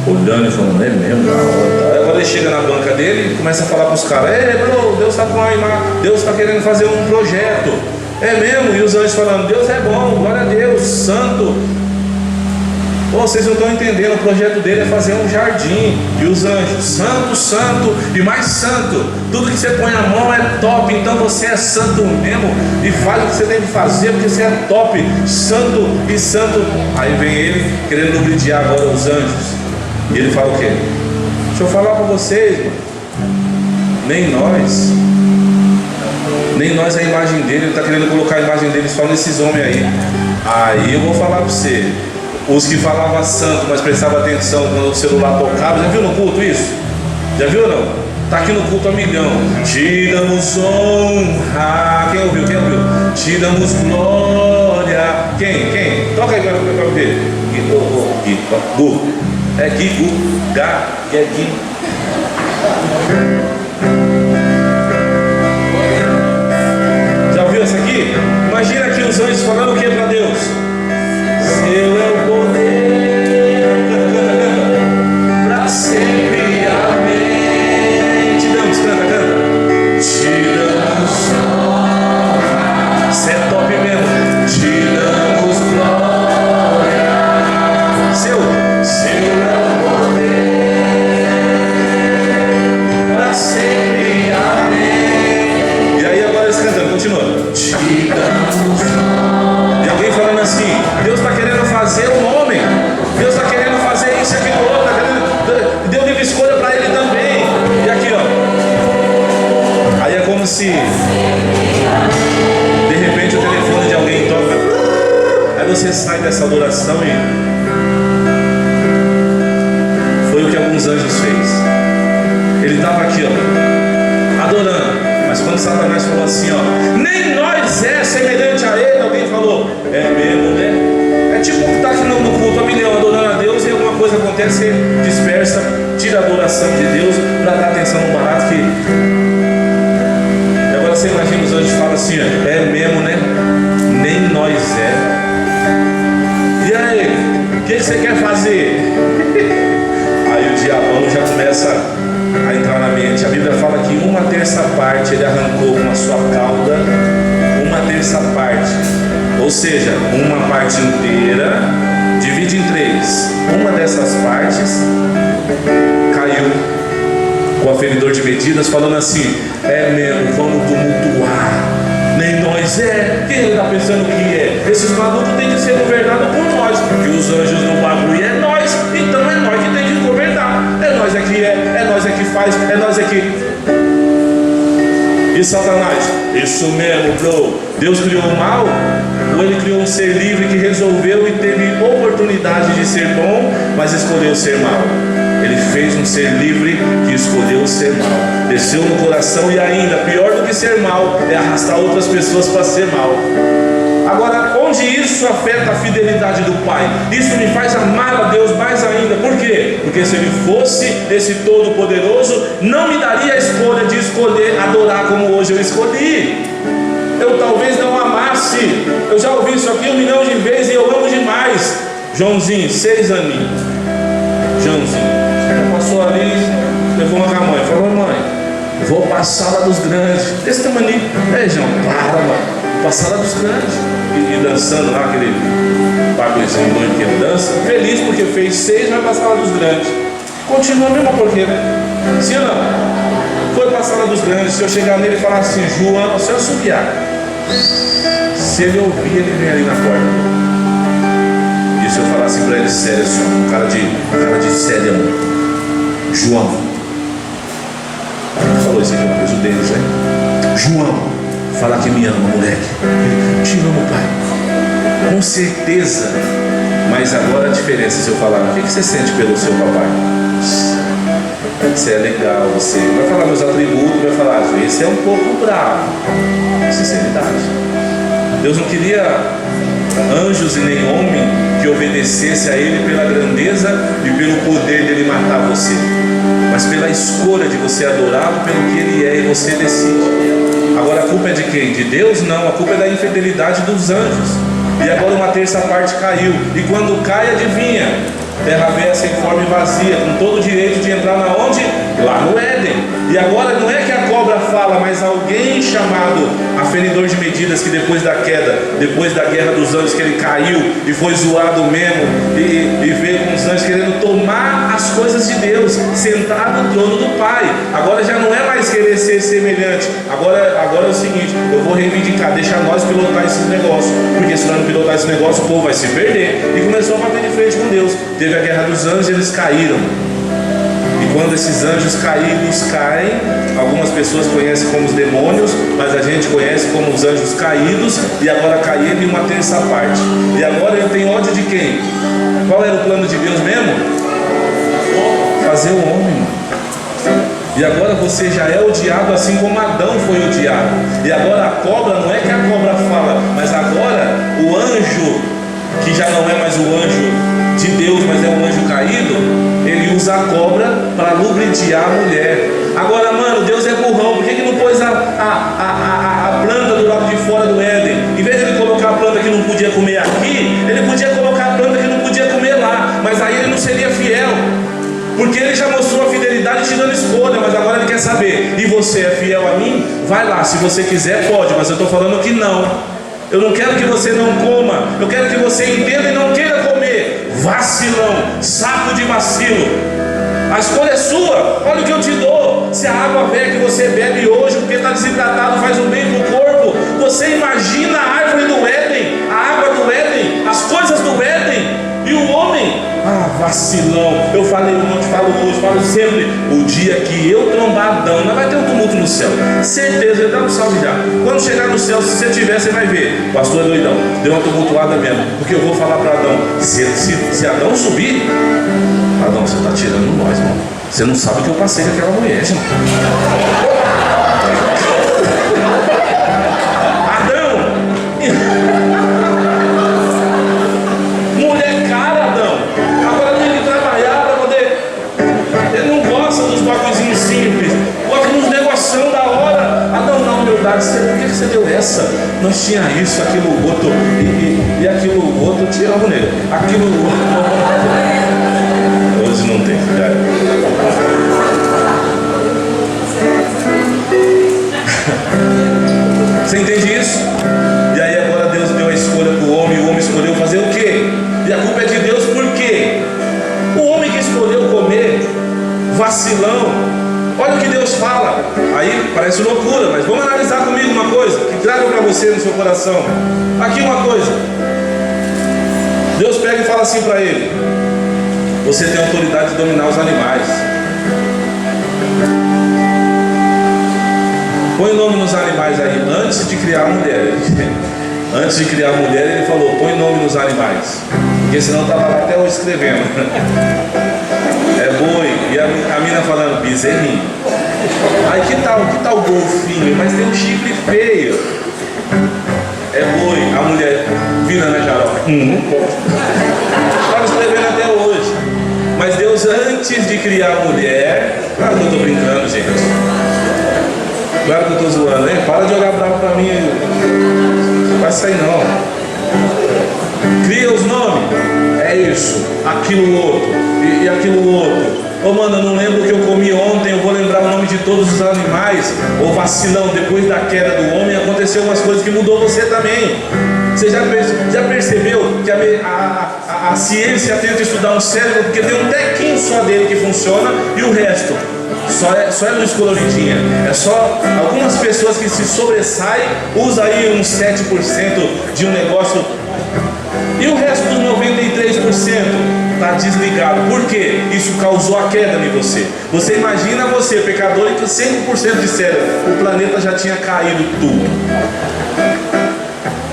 A: olhando e falando: é mesmo, da hora. Agora ele chega na banca dele e começa a falar para os caras: bro, Deus está com a imagem, Deus está querendo fazer um projeto. É mesmo? E os anjos falando: Deus é bom, glória a Deus, santo. Vocês não estão entendendo, o projeto dele é fazer um jardim. E os anjos, santo, santo e mais santo. Tudo que você põe a mão é top. Então você é santo mesmo. E faz o que você deve fazer, porque você é top, santo e santo. Aí vem ele querendo lubrificar agora os anjos. E ele fala o quê? Deixa eu falar para vocês, mano. Nem nós a imagem dele. Ele está querendo colocar a imagem dele só nesses homens aí. Aí eu vou falar para você. Os que falavam santo, mas prestavam atenção quando o celular tocava. Já viu no culto isso? Já viu ou não? Está aqui no culto a milhão. Te damos honra. Quem ouviu? Te damos glória. Quem? Toca aí para ver. Gu. É Gui, Gu, Gá, é Gui. Já ouviu essa aqui? Imagina aqui os anjos falando o que para Deus? Seu é o poder, canta, para sempre, amém. Te damos, canta. Te damos honra. Você é top mesmo. Te damos glória. Seu é o poder, para sempre, amém. E aí agora eles cantando, continua. Te damos honra. E alguém falando assim, Deus está querendo fazer um homem, Deus está querendo fazer isso e aquilo outro, Deus deu escolha para ele também. E aqui ó, aí é como se de repente o telefone de alguém toca, aí você sai dessa adoração e foi o que alguns anjos fez. Ele estava aqui ó, adorando, mas quando Satanás falou assim ó, nem nós é semelhante a ele, alguém falou, é mesmo, né? É tipo que está aqui no culto a milhão adorando a Deus e alguma coisa acontece, você dispersa, tira a adoração de Deus para dar atenção no barato que... E agora você imagina os anjos falam assim, ó, é mesmo, né? Nem nós é. E aí, o que você quer fazer? Aí o diabão já começa a entrar na mente. A Bíblia fala que 1/3 parte ele arrancou com a sua cauda, 1/3 parte, ou seja, uma parte inteira, divide em 3. Uma dessas partes caiu com o aferidor de medidas, falando assim, é mesmo, vamos tumultuar. Nem nós é. Quem ele está pensando que é? Esses malucos têm que ser governados por nós, porque os anjos no bagulho é nós, então é nós que tem que governar. É nós é que é nós é que faz, é nós é que... E Satanás, isso mesmo, bro. Deus criou o mal, ou ele criou um ser livre que resolveu e teve oportunidade de ser bom, mas escolheu ser mal? Ele fez um ser livre que escolheu ser mal, desceu no coração e ainda, pior do que ser mal, é arrastar outras pessoas para ser mal. Agora, onde isso afeta a fidelidade do Pai? Isso me faz amar a Deus mais ainda. Por quê? Porque se Ele fosse esse Todo-Poderoso, não me daria a escolha de escolher adorar como hoje eu escolhi. Eu talvez não amasse. Eu já ouvi isso aqui 1 milhão de vezes e eu amo demais. Joãozinho, 6 aninhos. Joãozinho, já passou ali, levou uma com a mãe. Falou, mãe, vou para a sala dos grandes. Desse tamanho. Ei, João, para, mano. Para a sala dos grandes. E dançando lá, aquele bagulhozinho doido que ele dança. Feliz porque fez 6, vai para a sala dos grandes. Continua a mesma porqueira, né? Sim ou não? Foi para a sala dos grandes. Se eu chegar nele e falar assim, João, se eu assobiar, se ele ouvir, ele vem ali na porta. E se eu falar assim para ele sério, assim, um cara de sério, João. Ele falou isso aqui, uma coisa deles, né? João, fala que me ama, moleque. Ele, te amo, pai. Com certeza. Mas agora a diferença, se eu falar, o que você sente pelo seu papai? Você é legal, você vai falar meus atributos, vai falar, às vezes você é um pouco bravo. Sinceridade. Deus não queria anjos e nem homem que obedecesse a Ele pela grandeza e pelo poder dele matar você, mas pela escolha de você adorá-lo pelo que Ele é e você decide. Agora a culpa é de quem? De Deus? Não, a culpa é da infidelidade dos anjos. E agora 1/3 parte caiu. E quando cai, adivinha? Terra velha sem forma e vazia, com todo o direito de entrar na onde? Lá no Éden. E agora não é que a cobra fala, mas alguém alguém chamado aferidor de medidas, que depois da queda, depois da guerra dos anjos, que ele caiu e foi zoado mesmo, e veio com os anjos querendo tomar as coisas de Deus, sentado no trono do Pai. Agora já não é mais querer ser semelhante, agora é o seguinte: eu vou reivindicar, deixa nós pilotar esses negócios, porque se nós não pilotar esse negócio, o povo vai se perder. E começou a bater de frente com Deus. Teve a guerra dos anjos, eles caíram. E quando esses anjos caídos caem, algumas pessoas conhecem como os demônios, mas a gente conhece como os anjos caídos. E agora caíram em uma terça parte. E agora ele tem ódio de quem? Qual era o plano de Deus mesmo? Fazer o homem. E agora você já é odiado assim como Adão foi odiado. E agora a cobra, não é que a cobra fala, mas agora o anjo, que já não é mais o anjo de Deus, mas é um anjo caído, ele usa a cobra para lubrificar a mulher. Agora, mano, Deus é burrão. Por que não pôs a planta do lado de fora do Éden? Em vez de ele colocar a planta que não podia comer aqui, ele podia colocar a planta que não podia comer lá. Mas aí ele não seria fiel, porque ele já mostrou a fidelidade te dando escolha. Mas agora ele quer saber: e você é fiel a mim? Vai lá, se você quiser pode, mas eu estou falando que não. Eu não quero que você não coma, eu quero que você entenda e não queira comer. Vacilão, saco de vacilo. A escolha é sua. Olha o que eu te dou. Se a água velha que você bebe hoje, porque está desidratado, faz um bem para o corpo, você imagina a árvore do Éden, a água do Éden, as coisas do Éden. E o homem, vacilão. Eu falei ontem, falo hoje, falo sempre: o dia que eu trombar Adão, não vai ter um tumulto no céu. Certeza, ele dá um salve já. Quando chegar no céu, se você tiver, você vai ver. O pastor é doidão, deu uma tumultuada mesmo. Porque eu vou falar para Adão: se Adão subir, Adão, você está tirando nós, mano. Você não sabe o que eu passei com aquela mulher, irmão. Por que você deu essa? Nós tinha isso, aquilo outro, e aquilo outro, tira o nego. Aquilo outro. Hoje não tem, cara. Você entende isso? E aí agora Deus deu a escolha para o homem, e o homem escolheu fazer o quê? E a culpa é de Deus, por quê? O homem que escolheu comer, vacilão. Olha o que Deus fala. Aí parece loucura, mas vamos analisar comigo uma coisa que traga para você no seu coração. Aqui uma coisa. Deus pega e fala assim para ele: você tem autoridade de dominar os animais. Põe o nome nos animais aí. Antes de criar a mulher, antes de criar a mulher, ele falou: põe o nome nos animais, porque senão estava lá até hoje escrevendo. É boi. E a mina falando: bezerrinho. Aí que tal golfinho? Mas tem um chifre feio. É boi. A mulher vira na Carol. Não pode. Estava escrevendo até hoje. Mas Deus, antes de criar a mulher, claro que eu estou brincando, gente. Claro que eu estou zoando, hein? Para de olhar bravo para mim. Não vai sair não. Cria os nomes. É isso, aquilo outro, e aquilo outro. Mano, eu não lembro o que eu comi ontem, eu vou lembrar o nome de todos os animais. Vacilão, depois da queda do homem aconteceu umas coisas que mudou você também. Você já percebeu que a ciência tenta estudar um cérebro, porque tem um tequinho só dele que funciona, e o resto só é luz coloridinha. É só algumas pessoas que se sobressaem, usa aí uns 7% de um negócio, e o resto dos 93% está desligado. Por quê? Isso causou a queda em você. Você imagina você, pecador, e com 100% de cérebro, o planeta já tinha caído tudo.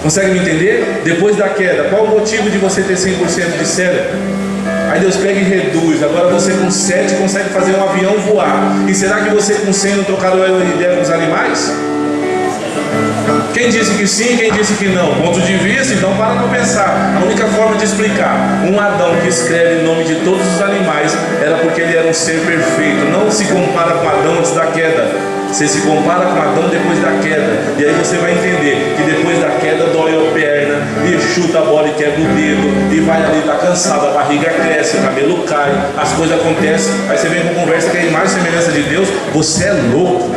A: Consegue me entender? Depois da queda, qual o motivo de você ter 100% de cérebro? Aí Deus pega e reduz. Agora você com 7 consegue fazer um avião voar. E será que você com 100 não trocaram a ideia com os animais? Quem disse que sim, quem disse que não? Ponto de vista, então para não pensar. A única forma de explicar: um Adão que escreve o nome de todos os animais era porque ele era um ser perfeito. Não se compara com Adão antes da queda. Você se compara com Adão depois da queda. E aí você vai entender que depois da queda dói a perna, e chuta a bola e quebra o dedo, e vai ali, tá cansado, a barriga cresce, o cabelo cai, as coisas acontecem. Aí você vem com conversa que é a imagem e semelhança de Deus. Você é louco.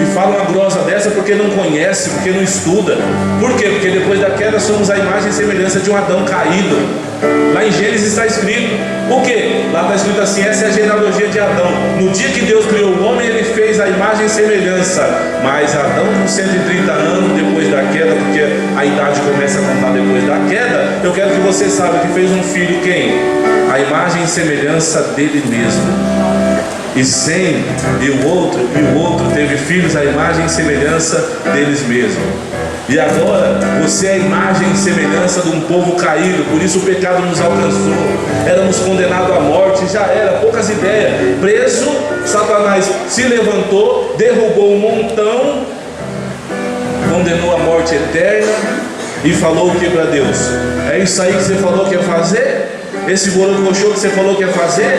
A: e fala uma grossa dessa porque não conhece, porque não estuda. Por quê? Porque depois da queda somos a imagem e semelhança de um Adão caído. Lá em Gênesis está escrito o quê? Lá está escrito assim: essa é a genealogia de Adão. No dia que Deus criou o homem, ele fez a imagem e semelhança. Mas Adão com 130 anos depois da queda, porque a idade começa a contar depois da queda, eu quero que você saiba que fez um filho quem? A imagem e semelhança dele mesmo. E Sem e o outro teve filhos à imagem e semelhança deles mesmos. E agora você é a imagem e semelhança de um povo caído. Por isso o pecado nos alcançou. Éramos condenados à morte, já era, poucas ideias. Preso, Satanás se levantou, derrubou um montão, condenou a morte eterna e falou o que para Deus? É isso aí que você falou que ia fazer? Esse borocochô que você falou que ia fazer?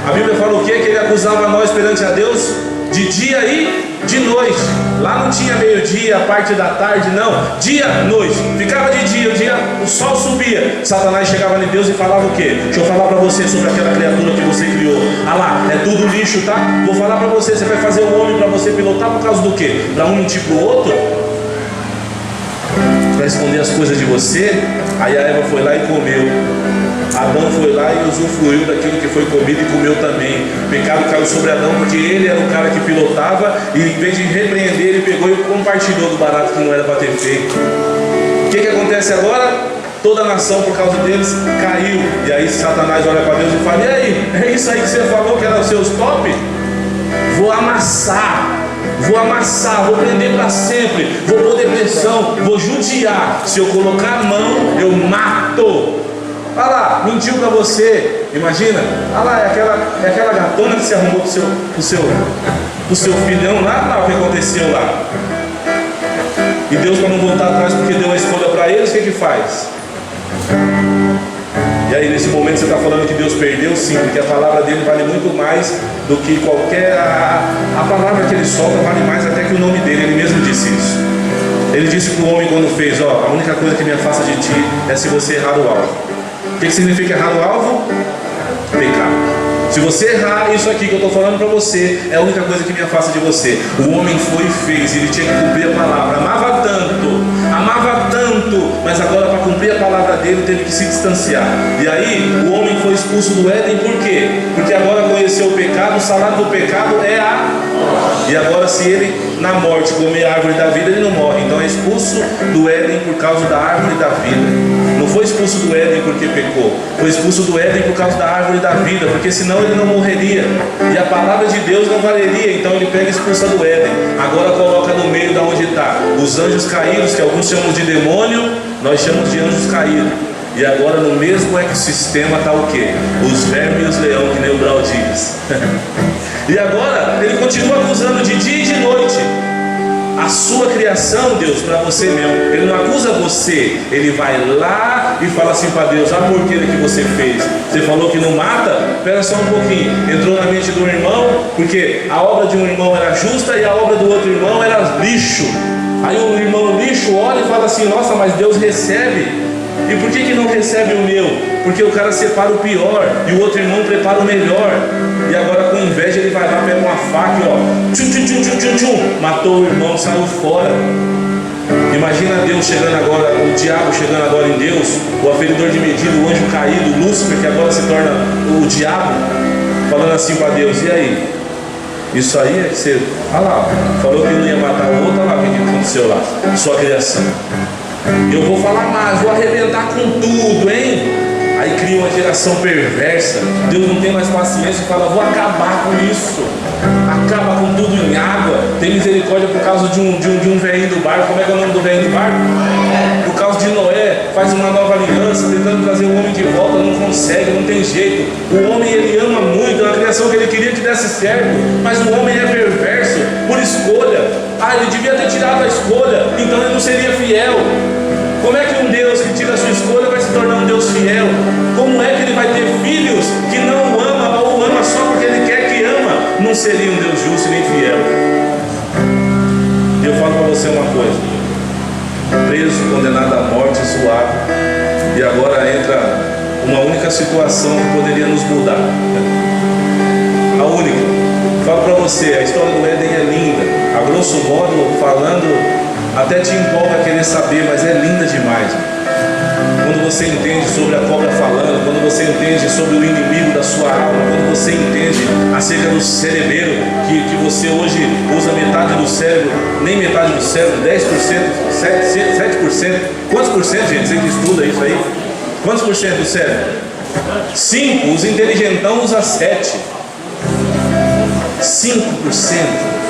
A: A Bíblia fala o quê? Que ele acusava nós perante a Deus de dia e de noite. Lá não tinha meio-dia, a parte da tarde, não. Dia, noite. Ficava de dia, o sol subia. Satanás chegava em Deus e falava o quê? Deixa eu falar para você sobre aquela criatura que você criou. Ah lá, é tudo lixo, tá? Vou falar para você, você vai fazer um homem para você pilotar por causa do quê? Para um mentir para o outro? Para esconder as coisas de você? Aí a Eva foi lá e comeu. Adão foi lá e usufruiu daquilo que foi comido e comeu também. O pecado caiu sobre Adão porque ele era o cara que pilotava, e em vez de repreender, ele pegou e compartilhou do barato que não era para ter feito. O que acontece agora? Toda a nação, por causa deles, caiu. E aí Satanás olha para Deus e fala: e aí, é isso aí que você falou que era os seus top? Vou amassar, vou prender para sempre, vou pôr depressão, vou judiar. Se eu colocar a mão, eu mato. Olha lá, mentiu para você. Imagina, olha lá, é aquela gatona que se arrumou pro seu filhão lá, o que aconteceu lá. E Deus, para não voltar atrás porque deu a escolha para eles, o que faz? E aí nesse momento você está falando que Deus perdeu? Sim, porque a palavra dele vale muito mais do que qualquer... A palavra que ele solta vale mais até que o nome dele. Ele mesmo disse isso. Ele disse para o homem quando fez: ó, a única coisa que me afasta de ti é se você errar o alvo. O que significa errar o alvo? Pecado. Se você errar isso aqui que eu estou falando para você, é a única coisa que me afasta de você. O homem foi e fez, ele tinha que cumprir a palavra. Amava tanto, mas agora para cumprir a palavra dele teve que se distanciar. E aí o homem foi expulso do Éden. Por quê? Porque agora conheceu o pecado, o salário do pecado é a morte. E agora, se ele na morte comer a árvore da vida, ele não morre. Então é expulso do Éden por causa da árvore da vida. Não foi expulso do Éden porque pecou, foi expulso do Éden por causa da árvore da vida, porque senão ele não morreria, e a palavra de Deus não valeria. Então ele pega e expulsa do Éden. Agora coloca no meio da onde está os anjos caídos, que alguns chamam de demônio, nós chamamos de anjos caídos. E agora no mesmo ecossistema está o quê? Os vermes e os leões, que nem o Brau diz. E agora ele continua acusando de dia e de noite a sua criação, Deus, para você mesmo. Ele não acusa você, ele vai lá e fala assim para Deus: a porqueira que você fez. Você falou que não mata? Espera só um pouquinho. Entrou na mente do irmão, porque a obra de um irmão era justa e a obra do outro irmão era lixo. Aí o irmão lixo olha e fala assim: nossa, mas Deus recebe. E por que não recebe o meu? Porque o cara separa o pior e o outro irmão prepara o melhor. E agora com inveja ele vai lá, pega uma faca e ó, tchum, matou o irmão, saiu fora. Imagina Deus chegando agora, o diabo chegando agora em Deus, o aferidor de medida, o anjo caído, Lúcifer, que agora se torna o diabo, falando assim para Deus: e aí? Isso aí é que você... olha lá, falou que não ia matar o outro, olha lá o que aconteceu lá, sua criação. Eu vou falar mais, vou arrebentar com tudo, hein? Aí cria uma geração perversa. Deus não tem mais paciência e fala: vou acabar com isso. Acaba com tudo em água. Tem misericórdia por causa de um velhinho do barco. Como é que é o nome do velhinho do barco? Por causa de Noé. Faz uma nova aliança, tentando trazer o homem de volta. Não consegue, não tem jeito. O homem, ele ama muito, é uma criação que ele queria que desse certo, mas o homem é perverso por escolha. Ele devia ter tirado a escolha, então ele não seria fiel. Como é que um Deus que tira a sua escolha vai se tornar um Deus fiel? Como é que ele vai ter filhos que não ama ou ama só porque ele quer que ama? Não seria um Deus justo nem fiel. E eu falo para você uma coisa: preso, condenado à morte, suave. E agora entra uma única situação que poderia nos mudar. A única. Falo para você, a história do Éden é linda. A grosso modo, falando, até te empolga a querer saber, mas é linda demais. Quando você entende sobre a cobra falando, quando você entende sobre o inimigo da sua alma, quando você entende acerca do cerebelo, que você hoje usa metade do cérebro, nem metade do cérebro, 10%, 7%. Quantos por cento, gente? Você que estuda isso aí? Quantos por cento do cérebro? 5%. Os inteligentão usa 7%. 5%.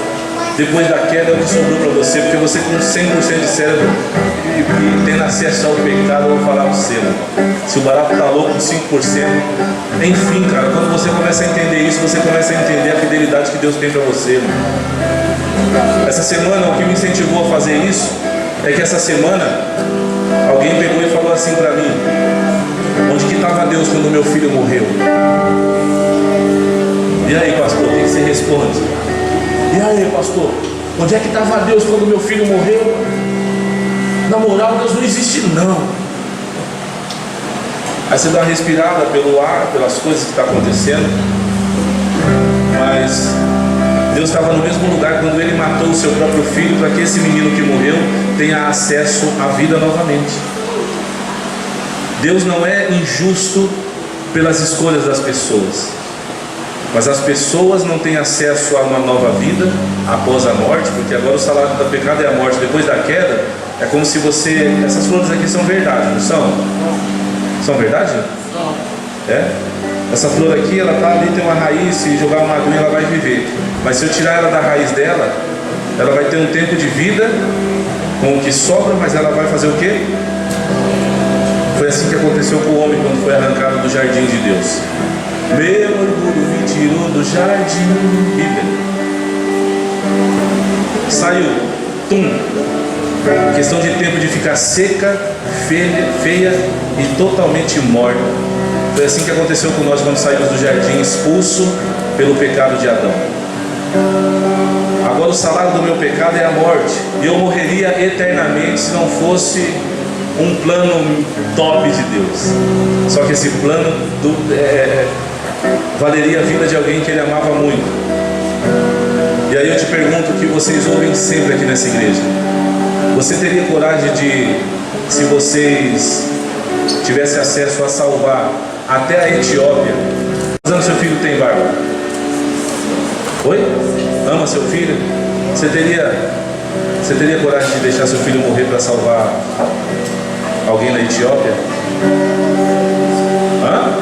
A: Depois da queda é o que sobrou para você, porque você com 100% de cérebro e tendo acesso ao pecado, eu vou falar para você, mano. Se o barato está louco com 5%, enfim, cara, quando você começa a entender isso, você começa a entender a fidelidade que Deus tem para você, mano. Essa semana, o que me incentivou a fazer isso é que essa semana alguém pegou e falou assim para mim: onde que estava Deus quando meu filho morreu? E aí, pastor, o que você responde? E aí, pastor, onde é que estava Deus quando meu filho morreu? Na moral, Deus não existe não. Aí você dá uma respirada pelo ar, pelas coisas que estão acontecendo. Mas Deus estava no mesmo lugar quando Ele matou o seu próprio filho, para que esse menino que morreu tenha acesso à vida novamente. Deus não é injusto pelas escolhas das pessoas, mas as pessoas não têm acesso a uma nova vida após a morte, porque agora o salário do pecado é a morte. Depois da queda, é como se você... Essas flores aqui são verdade, não são? São verdade? É? Essa flor aqui, ela está ali, tem uma raiz, se jogar uma aguinha ela vai viver. Mas se eu tirar ela da raiz dela, ela vai ter um tempo de vida com o que sobra, mas ela vai fazer o quê? Foi assim que aconteceu com o homem quando foi arrancado do jardim de Deus. Meu orgulho me tirou do jardim. Bíblia. Saiu. Tum. Questão de tempo de ficar seca, feia e totalmente morta. Foi assim que aconteceu com nós quando saímos do jardim, expulso pelo pecado de Adão. Agora o salário do meu pecado é a morte. E eu morreria eternamente se não fosse um plano top de Deus. Só que esse plano valeria a vida de alguém que Ele amava muito. E aí eu te pergunto, o que vocês ouvem sempre aqui nessa igreja: você teria coragem de, se vocês tivessem acesso a salvar até a Etiópia? Quantos anos seu filho tem, Bárbara? Oi? Ama seu filho? Você teria coragem de deixar seu filho morrer para salvar alguém na Etiópia? Hã?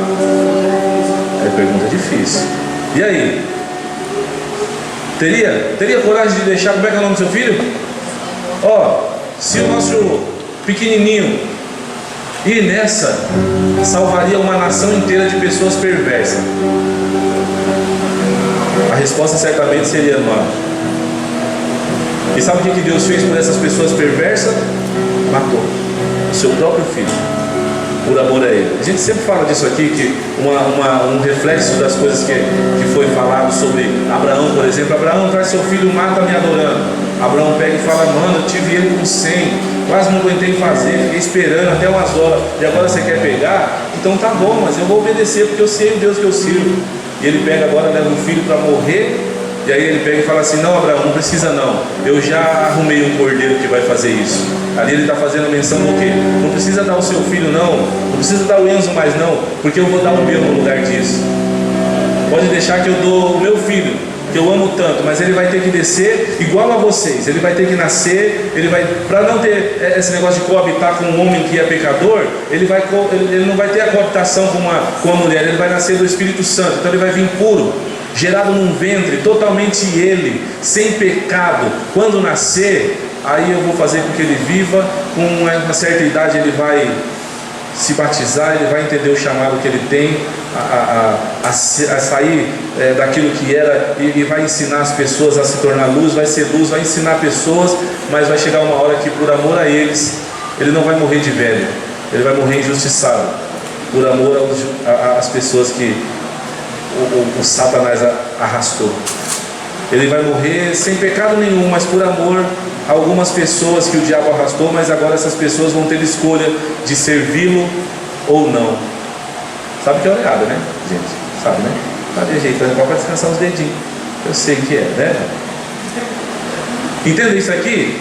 A: É pergunta difícil. E aí? Teria coragem de deixar? Como é que é o nome do seu filho? Se o nosso pequenininho ir nessa, salvaria uma nação inteira de pessoas perversas. A resposta certamente seria não. E sabe o que Deus fez por essas pessoas perversas? Matou o seu próprio filho, por amor a Ele. A gente sempre fala disso aqui, que um reflexo das coisas que foi falado sobre Abraão, por exemplo. Abraão, traz seu filho, mata me adorando. Abraão pega e fala: mano, eu tive ele com 100, quase não aguentei fazer, fiquei esperando até umas horas, e agora você quer pegar? Então tá bom, mas eu vou obedecer, porque eu sei o Deus que eu sirvo. E ele pega agora, leva o filho para morrer. E aí ele pega e fala assim: não, Abraão, não precisa não, eu já arrumei um cordeiro que vai fazer isso. Ali ele está fazendo menção do quê? Não precisa dar o seu filho não precisa dar o Enzo mais não, porque eu vou dar o meu no lugar disso. Pode deixar que eu dou o meu filho, que eu amo tanto, mas ele vai ter que descer igual a vocês. Ele vai ter que nascer, para não ter esse negócio de coabitar com um homem que é pecador, ele não vai ter a coabitação com a mulher, ele vai nascer do Espírito Santo, então ele vai vir puro, gerado num ventre, totalmente ele, sem pecado. Quando nascer, aí eu vou fazer com que ele viva, com uma certa idade ele vai se batizar, ele vai entender o chamado que ele tem a sair daquilo que era, e vai ensinar as pessoas a se tornar luz, vai ser luz, vai ensinar pessoas, mas vai chegar uma hora que por amor a eles, ele não vai morrer de velho, ele vai morrer injustiçado, por amor às pessoas que o Satanás arrastou. Ele vai morrer sem pecado nenhum, mas por amor a algumas pessoas que o diabo arrastou. Mas agora essas pessoas vão ter escolha de servi-lo ou não. Sabe que é olhada, né, gente? Sabe, né? Tá ajeitando para descansar os dedinhos. Eu sei que é, né? Entenda isso aqui?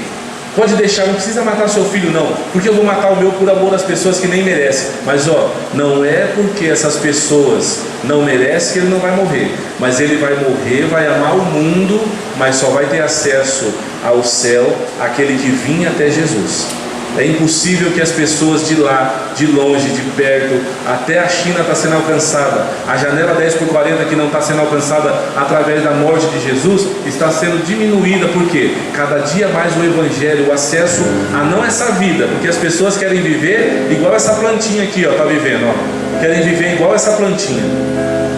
A: Pode deixar, não precisa matar seu filho não, porque eu vou matar o meu por amor às pessoas que nem merecem. Mas não é porque essas pessoas não merecem que ele não vai morrer, mas ele vai morrer, vai amar o mundo, mas só vai ter acesso ao céu aquele que vinha até Jesus. É impossível que as pessoas de lá, de longe, de perto, até a China está sendo alcançada. A janela 10x40 que não está sendo alcançada através da morte de Jesus, está sendo diminuída, porque cada dia mais o Evangelho, o acesso a não essa vida, porque as pessoas querem viver igual essa plantinha aqui, está vivendo, querem viver igual essa plantinha.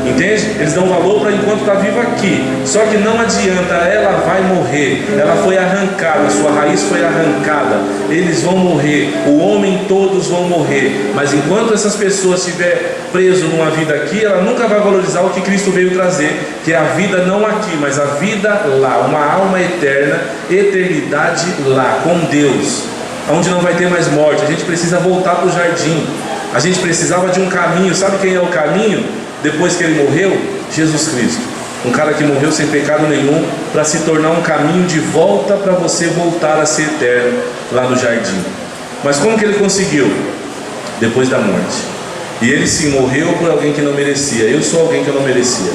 A: Entende? Eles dão valor para enquanto está vivo aqui. Só que não adianta, ela vai morrer. Ela foi arrancada, sua raiz foi arrancada. Eles vão morrer, o homem, todos vão morrer. Mas enquanto essas pessoas estiverem presas numa vida aqui, ela nunca vai valorizar o que Cristo veio trazer, que é a vida não aqui, mas a vida lá, uma alma eterna, eternidade lá, com Deus, onde não vai ter mais morte. A gente precisa voltar para o jardim. A gente precisava de um caminho. Sabe quem é o caminho? Depois que ele morreu, Jesus Cristo, um cara que morreu sem pecado nenhum, para se tornar um caminho de volta para você voltar a ser eterno lá no jardim. Mas como que ele conseguiu? Depois da morte. E ele sim morreu por alguém que não merecia. Eu sou alguém que eu não merecia.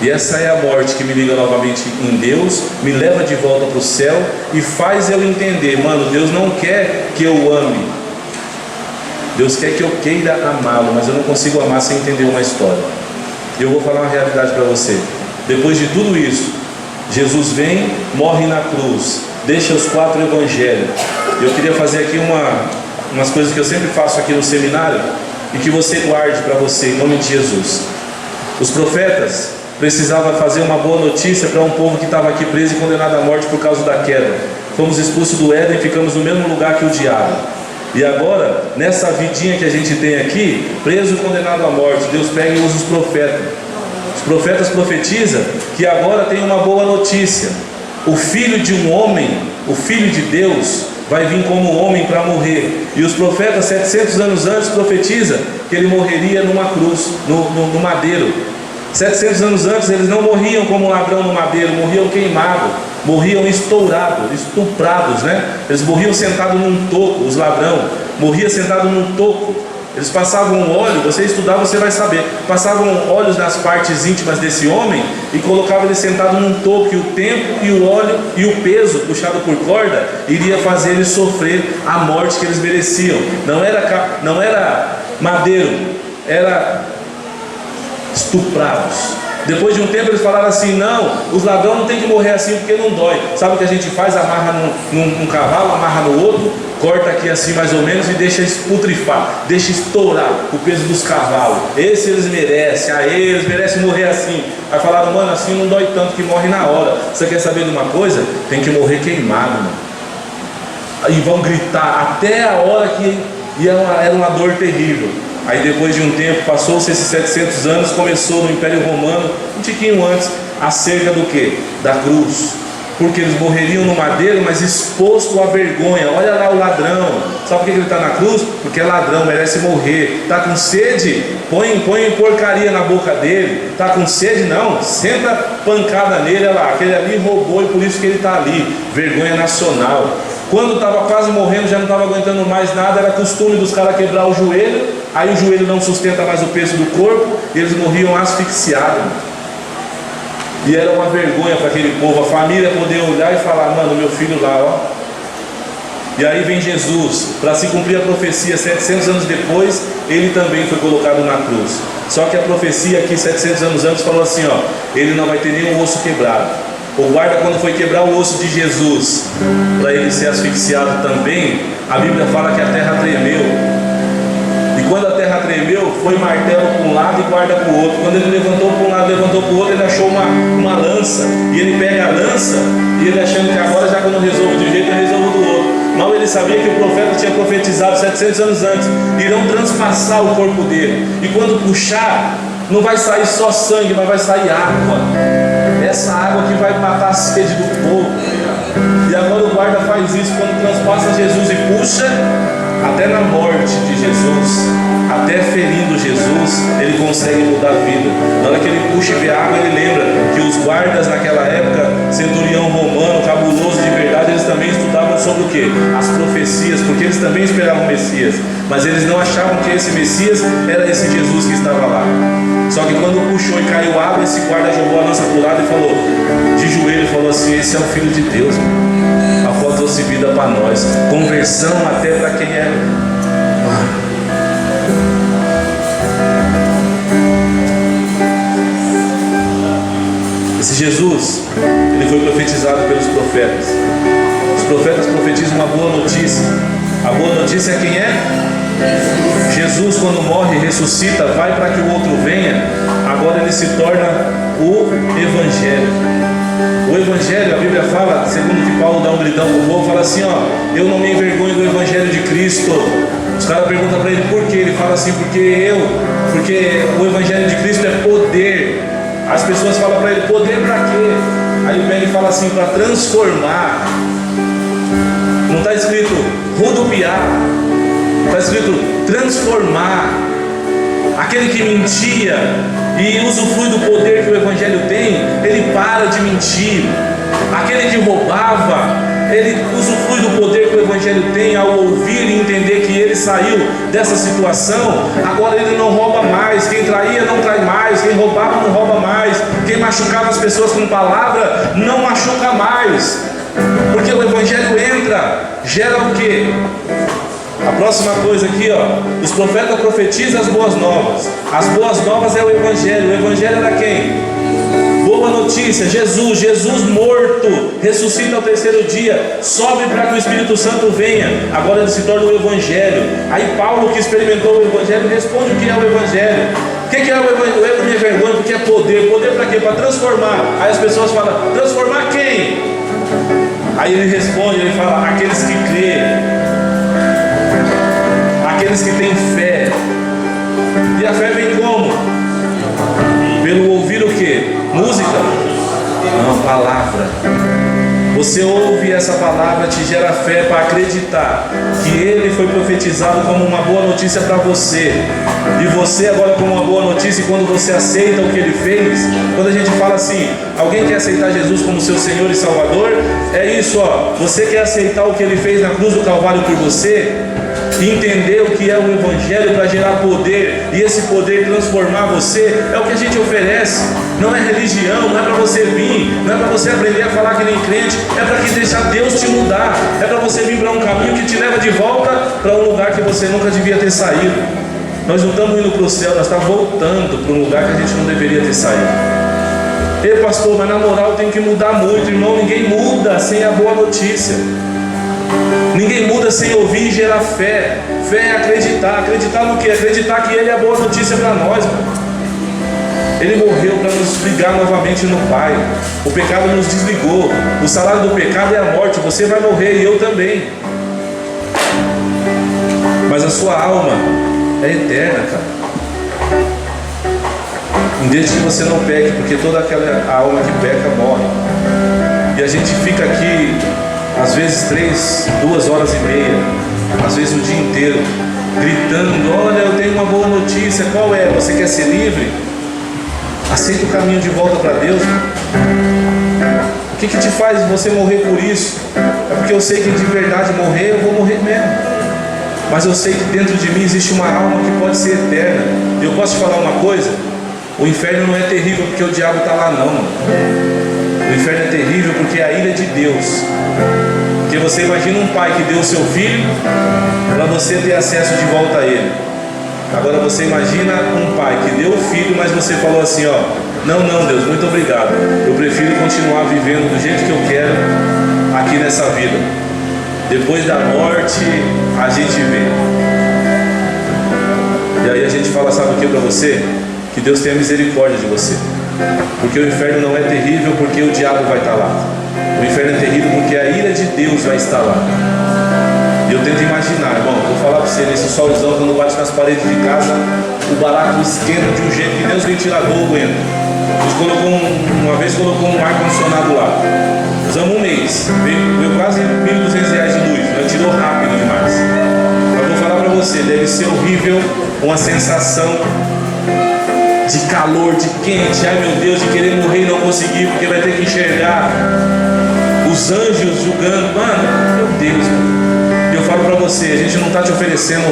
A: E essa é a morte que me liga novamente em Deus, me leva de volta para o céu e faz eu entender, mano, Deus não quer que eu ame. Deus quer que eu queira amá-lo, mas eu não consigo amar sem entender uma história. E eu vou falar uma realidade para você. Depois de tudo isso, Jesus vem, morre na cruz, deixa os 4 evangelhos. Eu queria fazer aqui umas coisas que eu sempre faço aqui no seminário e que você guarde para você, em nome de Jesus. Os profetas precisavam fazer uma boa notícia para um povo que estava aqui preso e condenado à morte por causa da queda. Fomos expulsos do Éden e ficamos no mesmo lugar que o diabo. E agora, nessa vidinha que a gente tem aqui, preso e condenado à morte, Deus pega e usa os profetas. Os profetas profetizam que agora tem uma boa notícia. O filho de um homem, o filho de Deus, vai vir como homem para morrer. E os profetas, 700 anos antes, profetizam que ele morreria numa cruz, no madeiro. 700 anos antes, eles não morriam como ladrão no madeiro, morriam queimados, morriam estourados, estuprados, né? Eles morriam sentados num toco, os ladrões morriam sentados num toco. Eles passavam óleo, você estudar, você vai saber. Passavam óleos nas partes íntimas desse homem e colocavam ele sentado num toco, e o tempo e o óleo e o peso puxado por corda iria fazer ele sofrer a morte que eles mereciam. Não era madeiro, era estuprados. Depois de um tempo eles falaram assim: não, os ladrões não tem que morrer assim porque não dói. Sabe o que a gente faz? Amarra num cavalo, amarra no outro, corta aqui assim mais ou menos e deixa esputrifar, deixa estourar o peso dos cavalos. Esse eles merecem, eles merecem morrer assim. Aí falaram: mano, assim não dói tanto, que morre na hora. Você quer saber de uma coisa? Tem que morrer queimado, mano. E vão gritar até a hora que era uma dor terrível. Aí depois de um tempo, passou-se esses 700 anos, começou no Império Romano, um tiquinho antes, acerca do que? Da cruz. Porque eles morreriam no madeiro, mas exposto à vergonha. Olha lá o ladrão. Sabe por que ele está na cruz? Porque é ladrão, merece morrer. Está com sede? Põe porcaria na boca dele. Está com sede? Não. Senta pancada nele, olha lá. Aquele ali roubou e por isso que ele está ali. Vergonha nacional. Quando estava quase morrendo, já não estava aguentando mais nada, era costume dos caras quebrar o joelho, aí o joelho não sustenta mais o peso do corpo, e eles morriam asfixiados. E era uma vergonha para aquele povo, a família poder olhar e falar: mano, meu filho lá, ó. E aí vem Jesus, para se cumprir a profecia, 700 anos depois, ele também foi colocado na cruz. Só que a profecia aqui, 700 anos antes, falou assim, ó: ele não vai ter nenhum osso quebrado. O guarda, quando foi quebrar o osso de Jesus, para ele ser asfixiado também, a Bíblia fala que a terra tremeu. E quando a terra tremeu, foi martelo para um lado e guarda para o outro. Quando ele levantou para um lado, levantou para o outro, ele achou uma lança. E ele pega a lança, e ele achando que agora, já que eu não resolvo de um jeito, eu resolvo do outro. Mal ele sabia que o profeta tinha profetizado 700 anos antes: irão transpassar o corpo dele. E quando puxar, não vai sair só sangue, mas vai sair água. Essa água que vai matar a sede do povo. E agora o guarda faz isso quando transpassa Jesus e puxa. Até na morte de Jesus, até ferindo Jesus, ele consegue mudar a vida. Na hora que ele puxa e vê a água, ele lembra que os guardas naquela época, centurião romano, cabuloso de verdade, quê? As profecias, porque eles também esperavam o Messias, mas eles não achavam que esse Messias era esse Jesus que estava lá. Só que quando puxou e caiu água, esse guarda jogou a lança para o lado e falou, de joelho, falou assim: esse é o Filho de Deus, a qual trouxe vida para nós, conversão até para quem é. Esse Jesus, ele foi profetizado pelos profetas. Os profetas profetizam uma boa notícia. A boa notícia é quem é? Jesus, quando morre, ressuscita, vai para que o outro venha. Agora ele se torna o Evangelho. O Evangelho, a Bíblia fala, segundo que Paulo dá um gritão para o povo, fala assim, ó: eu não me envergonho do Evangelho de Cristo. Os caras perguntam para ele por quê. Ele fala assim: porque o Evangelho de Cristo é poder. As pessoas falam para ele: poder para quê? Aí o Benny fala assim: para transformar. Não está escrito rodopiar, está escrito transformar. Aquele que mentia e usufrui do poder que o Evangelho tem, ele para de mentir. Aquele que roubava, ele usufrui do poder que o Evangelho tem ao ouvir e entender que ele saiu dessa situação. Agora ele não rouba mais. Quem traía não trai mais. Quem roubava não rouba mais. Quem machucava as pessoas com palavra não machuca mais. Porque o Evangelho entra, gera o quê? A próxima coisa aqui, ó: os profetas profetizam as boas novas. As boas novas é o Evangelho. O Evangelho era quem? Boa notícia, Jesus morto, ressuscita ao terceiro dia, sobe para que o Espírito Santo venha. Agora ele se torna o Evangelho. Aí Paulo, que experimentou o Evangelho, responde o que é o Evangelho. O que é o Evangelho? Eu não me envergonho, porque é poder. Poder para quê? Para transformar. Aí as pessoas falam: transformar quem? Aí ele responde, ele fala: aqueles que crêem, aqueles que têm fé. E a fé vem como? Pelo ouvir o quê? Música? Não, palavra. Você ouve essa palavra, te gera fé para acreditar que ele foi profetizado como uma boa notícia para você. E você agora como uma boa notícia, quando você aceita o que ele fez. Quando a gente fala assim: alguém quer aceitar Jesus como seu Senhor e Salvador? É isso, ó. Você quer aceitar o que ele fez na cruz do Calvário por você? Entender o que é o Evangelho para gerar poder, e esse poder transformar você, é o que a gente oferece. Não é religião, não é para você vir, não é para você aprender a falar que nem crente, é para que deixar Deus te mudar, é para você vir para um caminho que te leva de volta para um lugar que você nunca devia ter saído. Nós não estamos indo para o céu, nós estamos voltando para um lugar que a gente não deveria ter saído. Ei, pastor, mas na moral tem que mudar muito, irmão. Ninguém muda sem a boa notícia. Ninguém muda sem ouvir e gerar fé. Fé é acreditar. Acreditar no quê? Acreditar que ele é a boa notícia para nós, mano. Ele morreu para nos ligar novamente no Pai. O pecado nos desligou. O salário do pecado é a morte. Você vai morrer e eu também. Mas a sua alma é eterna, cara. Desde que você não peque, porque toda aquela alma que peca morre. E a gente fica aqui às vezes 2 horas e meia, às vezes o dia inteiro, gritando: olha, eu tenho uma boa notícia. Qual é? Você quer ser livre? Aceita o caminho de volta para Deus. O que te faz você morrer por isso? É porque eu sei que de verdade morrer, eu vou morrer mesmo. Mas eu sei que dentro de mim existe uma alma que pode ser eterna. E eu posso te falar uma coisa: o inferno não é terrível porque o diabo está lá, não. O inferno é terrível porque é a ira de Deus. Porque você imagina um pai que deu o seu filho para você ter acesso de volta a ele. Agora você imagina um pai que deu o filho, mas você falou assim: ó, não Deus, muito obrigado, eu prefiro continuar vivendo do jeito que eu quero aqui nessa vida. Depois da morte a gente vê. E aí a gente fala: sabe o que para você? Que Deus tenha misericórdia de você. Porque o inferno não é terrível porque o diabo vai estar lá. O inferno é terrível porque a ira de Deus vai estar lá. E eu tento imaginar, irmão, vou falar para você, nesse solzão, quando bate nas paredes de casa, o barato esquenta de um jeito que nem os ventiladores aguentam. Uma vez colocou um ar-condicionado lá. Usamos um mês, veio quase R$1.200 de luz, mas tirou rápido demais. Mas vou falar para você, deve ser horrível uma sensação de calor, de quente, ai meu Deus, de querer morrer e não conseguir, porque vai ter que enxergar os os anjos julgando. Mano, meu Deus, eu falo para você, a gente não está te oferecendo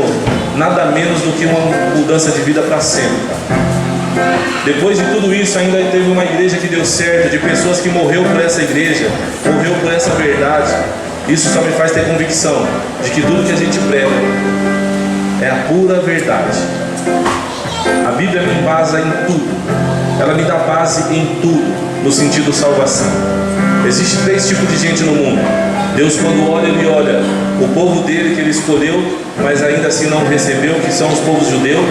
A: nada menos do que uma mudança de vida para sempre, cara. Depois de tudo isso, ainda teve uma igreja que deu certo, de pessoas que morreu por essa igreja, morreu por essa verdade. Isso só me faz ter convicção de que tudo que a gente prega é a pura verdade. A Bíblia me embasa em tudo, ela me dá base em tudo, no sentido salvação. Existe 3 tipos de gente no mundo. Deus, quando olha, Ele olha o povo dele que Ele escolheu, mas ainda assim não recebeu, que são os povos judeus.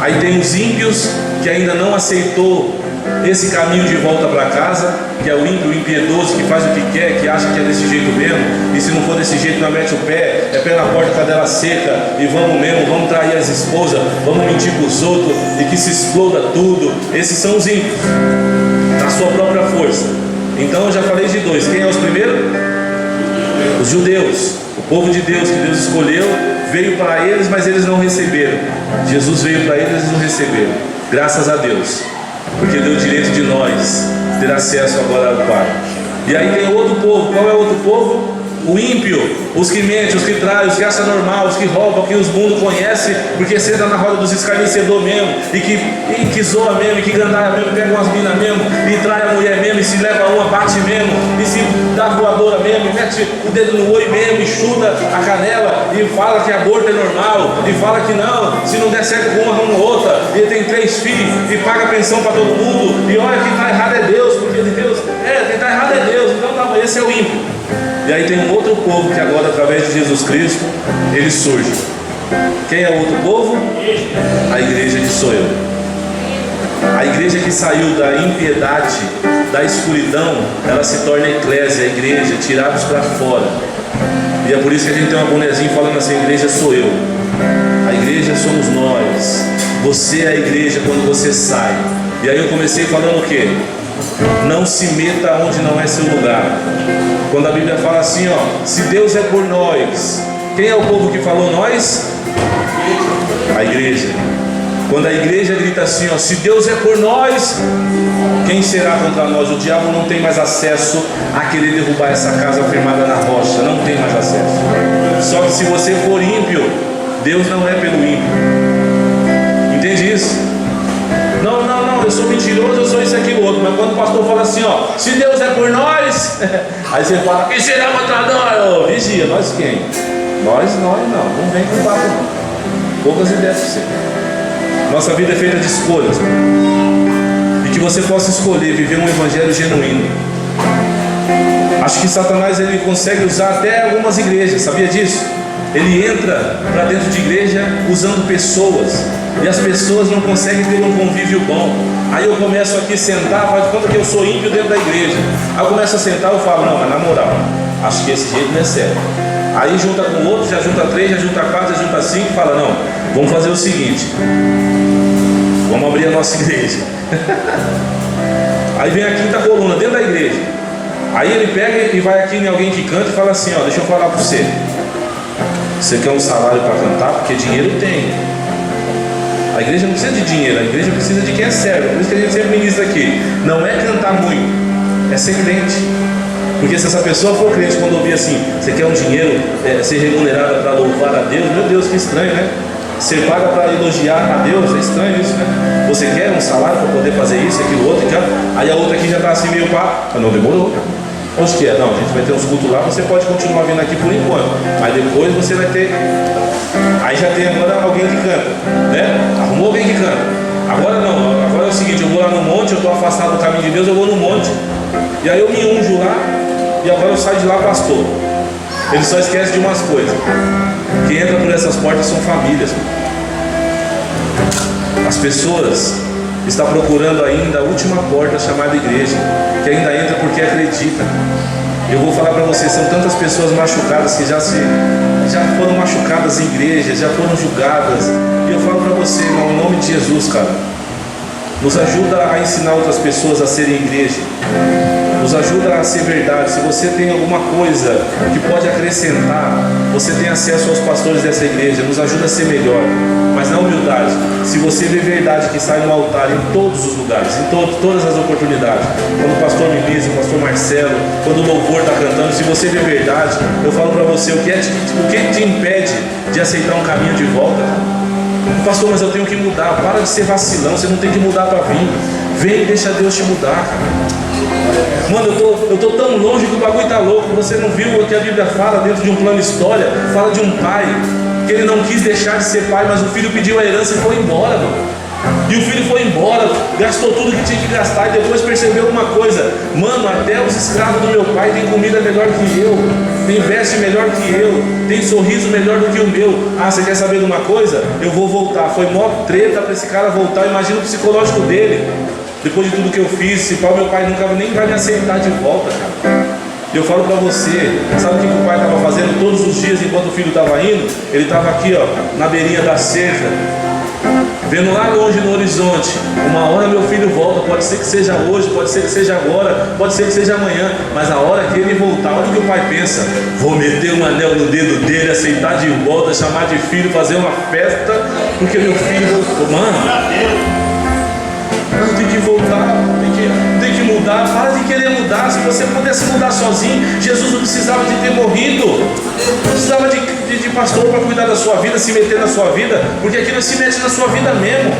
A: Aí tem os ímpios, que ainda não aceitou esse caminho de volta para casa, que é o ímpio, o impiedoso, que faz o que quer, que acha que é desse jeito mesmo, e se não for desse jeito não mete o pé, é pé na porta, cadela seca, e vamos mesmo, vamos trair as esposas, vamos mentir para os outros, e que se exploda tudo. Esses são os ímpios, na sua própria força. Então eu já falei de 2, quem é os primeiros? Os judeus, o povo de Deus, que Deus escolheu, veio para eles, mas eles não receberam. Jesus veio para eles, eles não receberam. Graças a Deus, porque deu o direito de nós ter acesso agora ao Pai. E aí tem outro povo. Qual é o outro povo? O ímpio, os que mentem, os que traem, os que acham normal, os que roubam, que os mundo conhece, porque senta na roda dos escarnecedores mesmo, e que zoa mesmo, e que gandaia mesmo, pega umas minas mesmo, e trai a mulher mesmo, e se leva uma, bate mesmo, e se dá voadora mesmo, e mete o dedo no olho mesmo, e chuta a canela, e fala que aborto é normal, e fala que não, se não der certo com uma, arruma outra, e ele tem 3 filhos, e paga pensão para todo mundo, e olha, quem está errado é Deus, porque Deus, quem está errado é Deus. Então não, esse é o ímpio. E aí tem um outro povo que agora, através de Jesus Cristo, ele surge. Quem é o outro povo? A igreja que sou eu. A igreja que saiu da impiedade, da escuridão, ela se torna eclésia, a igreja, tirados para fora. E é por isso que a gente tem um bonezinho falando assim: a igreja sou eu. A igreja somos nós. Você é a igreja quando você sai. E aí eu comecei falando o quê? Não se meta onde não é seu lugar. Quando a Bíblia fala assim, ó, se Deus é por nós, quem é o povo que falou nós? A igreja. Quando a igreja grita assim, ó, se Deus é por nós, quem será contra nós? O diabo não tem mais acesso a querer derrubar essa casa firmada na rocha. Não tem mais acesso. Só que se você for ímpio, Deus não é pelo ímpio. Entende isso? Não, eu sou mentiroso, eu sou isso, aquilo, outro. Mas quando o pastor fala assim, ó, se Deus é por nós, aí você fala, quem será contra nós? Oh, vigia, nós quem? Nós não vem com papo não. Poucas ideias para você. Nossa vida é feita de escolhas. E que você possa escolher viver um evangelho genuíno. Acho que Satanás ele consegue usar até algumas igrejas, sabia disso? Ele entra para dentro de igreja usando pessoas, e as pessoas não conseguem ter um convívio bom. Aí eu começo aqui a sentar, faz de conta que eu sou ímpio dentro da igreja. Aí eu começo a sentar, eu falo, não, mas na moral, acho que esse jeito não é certo. Aí junta com o outro, já junta 3, já junta 4, já junta 5, fala, não, vamos fazer o seguinte, vamos abrir a nossa igreja. Aí vem a 5ª coluna dentro da igreja. Aí ele pega e vai aqui em alguém que canta e fala assim, ó, deixa eu falar para você. Você quer um salário para cantar? Porque dinheiro tem. A igreja não precisa de dinheiro, a igreja precisa de quem é servo. Por isso que a gente sempre ministra aqui. Não é cantar muito, é ser crente. Porque se essa pessoa for crente, quando ouvir assim, você quer um dinheiro, ser remunerada para louvar a Deus, meu Deus, que estranho, né? Ser paga para elogiar a Deus, é estranho isso, né? Você quer um salário para poder fazer isso, aquilo, outro, aí a outra aqui já está assim meio pá, não demorou. Onde que é? Não, a gente vai ter uns cultos lá, você pode continuar vindo aqui por enquanto, mas depois você vai ter. Aí já tem agora alguém que canta, né? Arrumou alguém que canta. Agora não, agora é o seguinte, eu vou lá no monte, eu estou afastado do caminho de Deus, eu vou no monte, e aí eu me unjo lá, e agora eu saio de lá pastor. Ele só esquece de umas coisas. Quem entra por essas portas são famílias. As pessoas estão procurando ainda a última porta chamada igreja, que ainda entra porque acredita. Eu vou falar para vocês, são tantas pessoas machucadas que já foram machucadas em igreja, já foram julgadas. E eu falo para você, irmão, em nome de Jesus, cara, nos ajuda a ensinar outras pessoas a serem igreja. nos ajuda a ser verdade. Se você tem alguma coisa que pode acrescentar, você tem acesso aos pastores dessa igreja, nos ajuda a ser melhor, mas na humildade. Se você vê verdade que sai no altar em todos os lugares, em todas as oportunidades, quando o pastor ministra, o pastor Marcelo, quando o louvor está cantando, se você vê verdade, eu falo para você, o que te impede de aceitar um caminho de volta? Pastor, mas eu tenho que mudar. Para de ser vacilão, você não tem que mudar para vir. Vem e deixa Deus te mudar, cara. Mano, eu tô tão longe que o bagulho tá louco. Você não viu o que a Bíblia fala dentro de um plano história? Fala de um pai que ele não quis deixar de ser pai, mas o filho pediu a herança e foi embora, mano. E o filho foi embora, gastou tudo que tinha que gastar, e depois percebeu uma coisa: mano, até os escravos do meu pai têm comida melhor que eu, tem veste melhor que eu, tem sorriso melhor do que o meu. Ah, você quer saber de uma coisa? Eu vou voltar. Foi mó treta para esse cara voltar. Imagina o psicológico dele. Depois de tudo que eu fiz, se pau, meu pai nunca nem vai me aceitar de volta, cara. E eu falo para você, sabe o que o pai estava fazendo todos os dias enquanto o filho estava indo? Ele estava aqui, ó, na beirinha da cerca, vendo lá longe no horizonte. Uma hora meu filho volta, pode ser que seja hoje, pode ser que seja agora, pode ser que seja amanhã, mas a hora que ele voltar, olha o que o pai pensa: vou meter um anel no dedo dele, aceitar de volta, chamar de filho, fazer uma festa, porque meu filho voltou. Mano, tem que voltar, tem que mudar. Para de querer mudar. Se você pudesse mudar sozinho, Jesus não precisava de ter morrido, não precisava de pastor para cuidar da sua vida, se meter na sua vida, porque aqui não se mete na sua vida mesmo.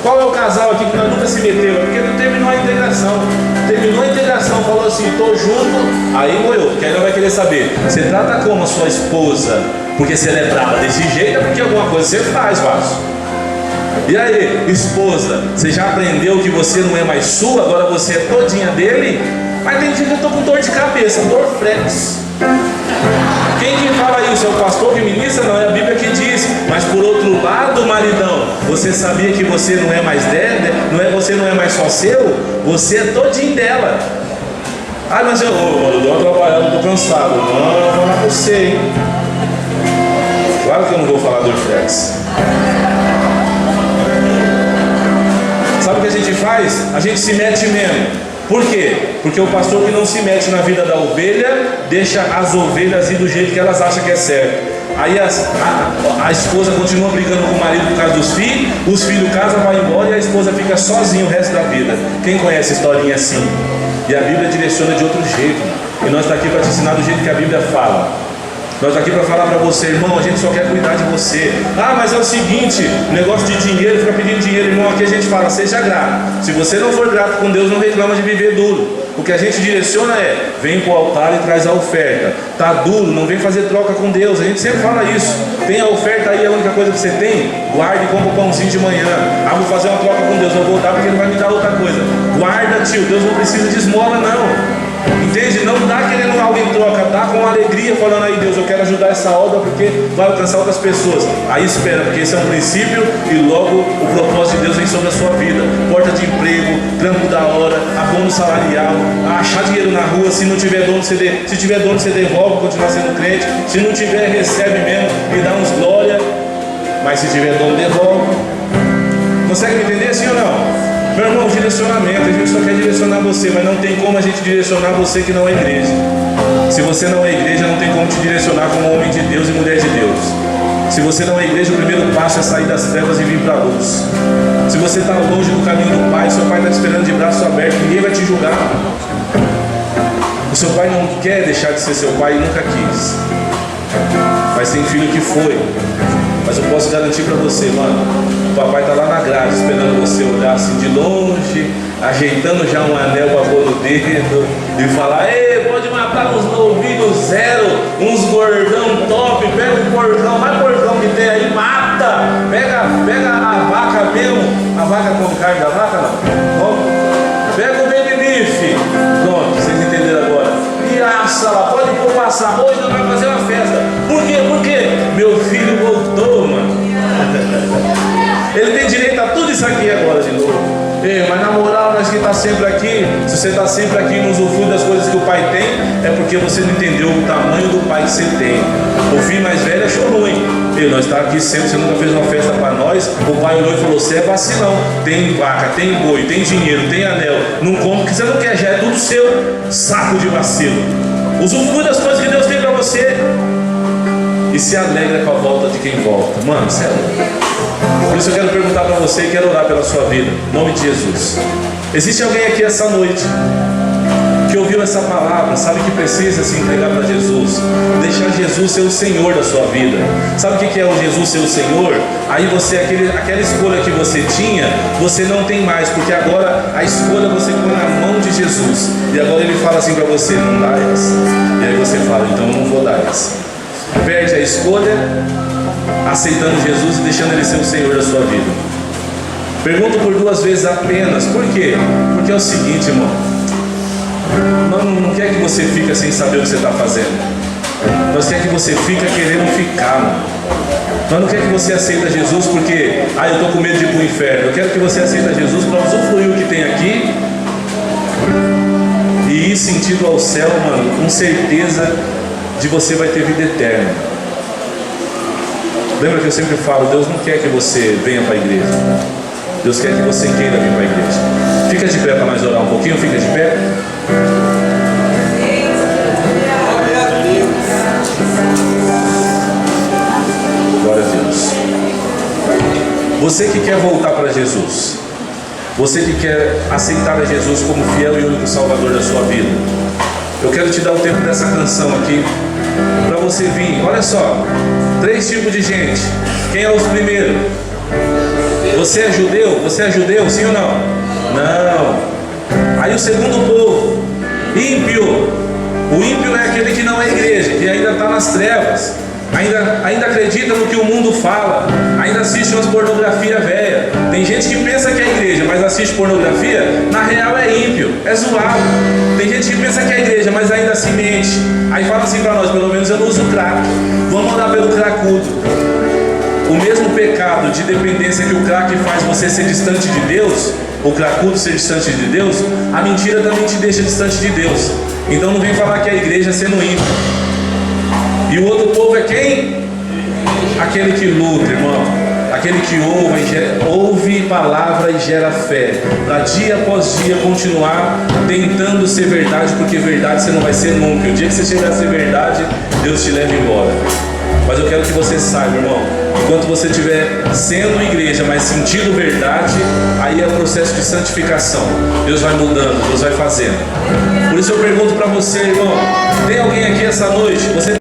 A: Qual é o casal aqui que nunca se meteu? É porque não terminou a integração. Terminou a integração, falou assim, tô junto, aí morreu, porque aí não vai querer saber. Você trata como a sua esposa, porque se ela é brava desse jeito, é porque alguma coisa você faz, Vasco. E aí, esposa, você já aprendeu que você não é mais sua, agora você é todinha dele? Mas tem dia que eu estou com dor de cabeça, dor flex. Quem que fala isso? É o pastor que ministra? Não, é a Bíblia que diz. Mas por outro lado, maridão, você sabia que você não é mais dela? Você não é mais só seu? Você é todinho dela. Ah, mas eu estou trabalhando, estou cansado. Não, eu vou falar com você, hein? Claro que eu não vou falar dor flex. Sabe o que a gente faz? A gente se mete mesmo. Por quê? Porque o pastor que não se mete na vida da ovelha, deixa as ovelhas ir do jeito que elas acham que é certo. Aí a esposa continua brigando com o marido por causa dos filhos, os filhos casam, vai embora e a esposa fica sozinha o resto da vida. Quem conhece historinha assim? E a Bíblia direciona de outro jeito. E nós estamos aqui para te ensinar do jeito que a Bíblia fala. Nós estamos aqui para falar para você, irmão, a gente só quer cuidar de você. Ah, mas é o seguinte, negócio de dinheiro, fica pedindo dinheiro, irmão, aqui a gente fala, seja grato. Se você não for grato com Deus, não reclama de viver duro. O que a gente direciona é, vem para o altar e traz a oferta. Tá duro, não vem fazer troca com Deus. A gente sempre fala isso. Tem a oferta aí, a única coisa que você tem, guarde e compra o pãozinho de manhã. Ah, vou fazer uma troca com Deus, não vou dar porque ele vai me dar outra coisa. Guarda, tio, Deus não precisa de esmola, não. Entende? Não dá querendo algo em troca, dá com alegria, falando aí, Deus, eu quero ajudar essa obra porque vai alcançar outras pessoas. Aí espera, porque esse é um princípio e logo o propósito de Deus vem sobre a sua vida. Porta de emprego, trampo da hora, abono salarial, achar dinheiro na rua, se não tiver dono, se tiver dono, você devolve, continua sendo crente. Se não tiver, recebe mesmo e dá uns glória. Mas se tiver dono, devolve. Consegue me entender, sim ou não? Meu irmão, direcionamento, a gente só quer direcionar você, mas não tem como a gente direcionar você que não é igreja. Se você não é igreja, não tem como te direcionar como homem de Deus e mulher de Deus. Se você não é igreja, o primeiro passo é sair das trevas e vir para a luz. Se você está longe do caminho do Pai, seu Pai está te esperando de braço aberto, ninguém vai te julgar. O seu Pai não quer deixar de ser seu Pai e nunca quis. Mas tem filho que foi. Mas eu posso garantir para você, mano, o papai está lá na grade esperando você olhar assim de longe, ajeitando já um anel para pôr no dedo e falar, ei, pode matar uns novinhos zero, uns gordão top, pega um porcão, mais porcão que tem aí, mata, pega a vaca mesmo, a vaca com carne da vaca não, pega o baby beef, pronto, vocês entenderam agora, e assa lá, pode pôr passar, hoje nós vamos fazer uma festa. Por quê? Porque meu filho voltou, mano. Ele tem direito a tudo isso aqui agora de novo. Ei, mas na moral, nós que tá está sempre aqui, se você está sempre aqui no usufruto das coisas que o Pai tem, é porque você não entendeu o tamanho do Pai que você tem. O filho mais velho achou ruim. E nós estamos aqui sempre, você nunca fez uma festa para nós. O pai olhou e falou: você é vacilão. Tem vaca, tem boi, tem dinheiro, tem anel. Não come porque você não quer, já é tudo seu. Saco de vacilo. Usufrui das coisas que Deus tem para você e se alegra com a volta de quem volta. Mano, sério. Por isso eu quero perguntar para você e quero orar pela sua vida, em nome de Jesus. Existe alguém aqui essa noite que ouviu essa palavra, sabe que precisa se entregar para Jesus, deixar Jesus ser o Senhor da sua vida? Sabe o que é o Jesus ser o Senhor? Aí você, aquela escolha que você tinha, você não tem mais, porque agora a escolha você põe na mão de Jesus, e agora Ele fala assim para você: não dá essa. E aí você fala: então eu não vou dar essa. Perde a escolha, aceitando Jesus e deixando Ele ser o Senhor da sua vida. Pergunto por 2 vezes apenas. Por quê? Porque é o seguinte, irmão, nós não quer que você fique sem saber o que você está fazendo. Nós quer que você fique querendo ficar, mano. Nós não quer que você aceita Jesus porque eu estou com medo de ir para o inferno. Eu quero que você aceita Jesus para usufruir o que tem aqui e ir sentido ao céu, mano, com certeza de você vai ter vida eterna. Lembra que eu sempre falo: Deus não quer que você venha para a igreja, Deus quer que você queira vir para a igreja. Fica de pé para nós orar um pouquinho, fica de pé. Glória a Deus. Você que quer voltar para Jesus, você que quer aceitar a Jesus como fiel e único Salvador da sua vida, eu quero te dar o tempo dessa canção aqui, para você vir. Olha só, 3 tipos de gente. Quem é os primeiros? Você é judeu? Você é judeu, sim ou não? Não. Aí o segundo povo, ímpio. O ímpio é aquele que não é igreja, que ainda está nas trevas, ainda acredita no que o mundo fala, ainda assiste umas pornografia velha. Tem gente que pensa que é igreja, mas assiste pornografia, na real é ímpio, é zoado. Tem gente que pensa que é igreja, mas ainda se mente. Aí fala assim para nós: pelo menos eu não uso crack. Vamos orar pelo cracudo. O mesmo pecado de dependência que o crack faz você ser distante de Deus, o cracudo ser distante de Deus, a mentira também te deixa distante de Deus. Então não vem falar que é a igreja sendo ímpio. E o outro povo é quem? Aquele que luta, irmão. Aquele que ouve palavra e gera fé, para dia após dia continuar tentando ser verdade, porque verdade você não vai ser nunca. O dia que você chegar a ser verdade, Deus te leva embora. Mas eu quero que você saiba, irmão, enquanto você estiver sendo igreja, mas sentindo verdade, aí é o processo de santificação. Deus vai mudando, Deus vai fazendo. Por isso eu pergunto para você, irmão: tem alguém aqui essa noite? Você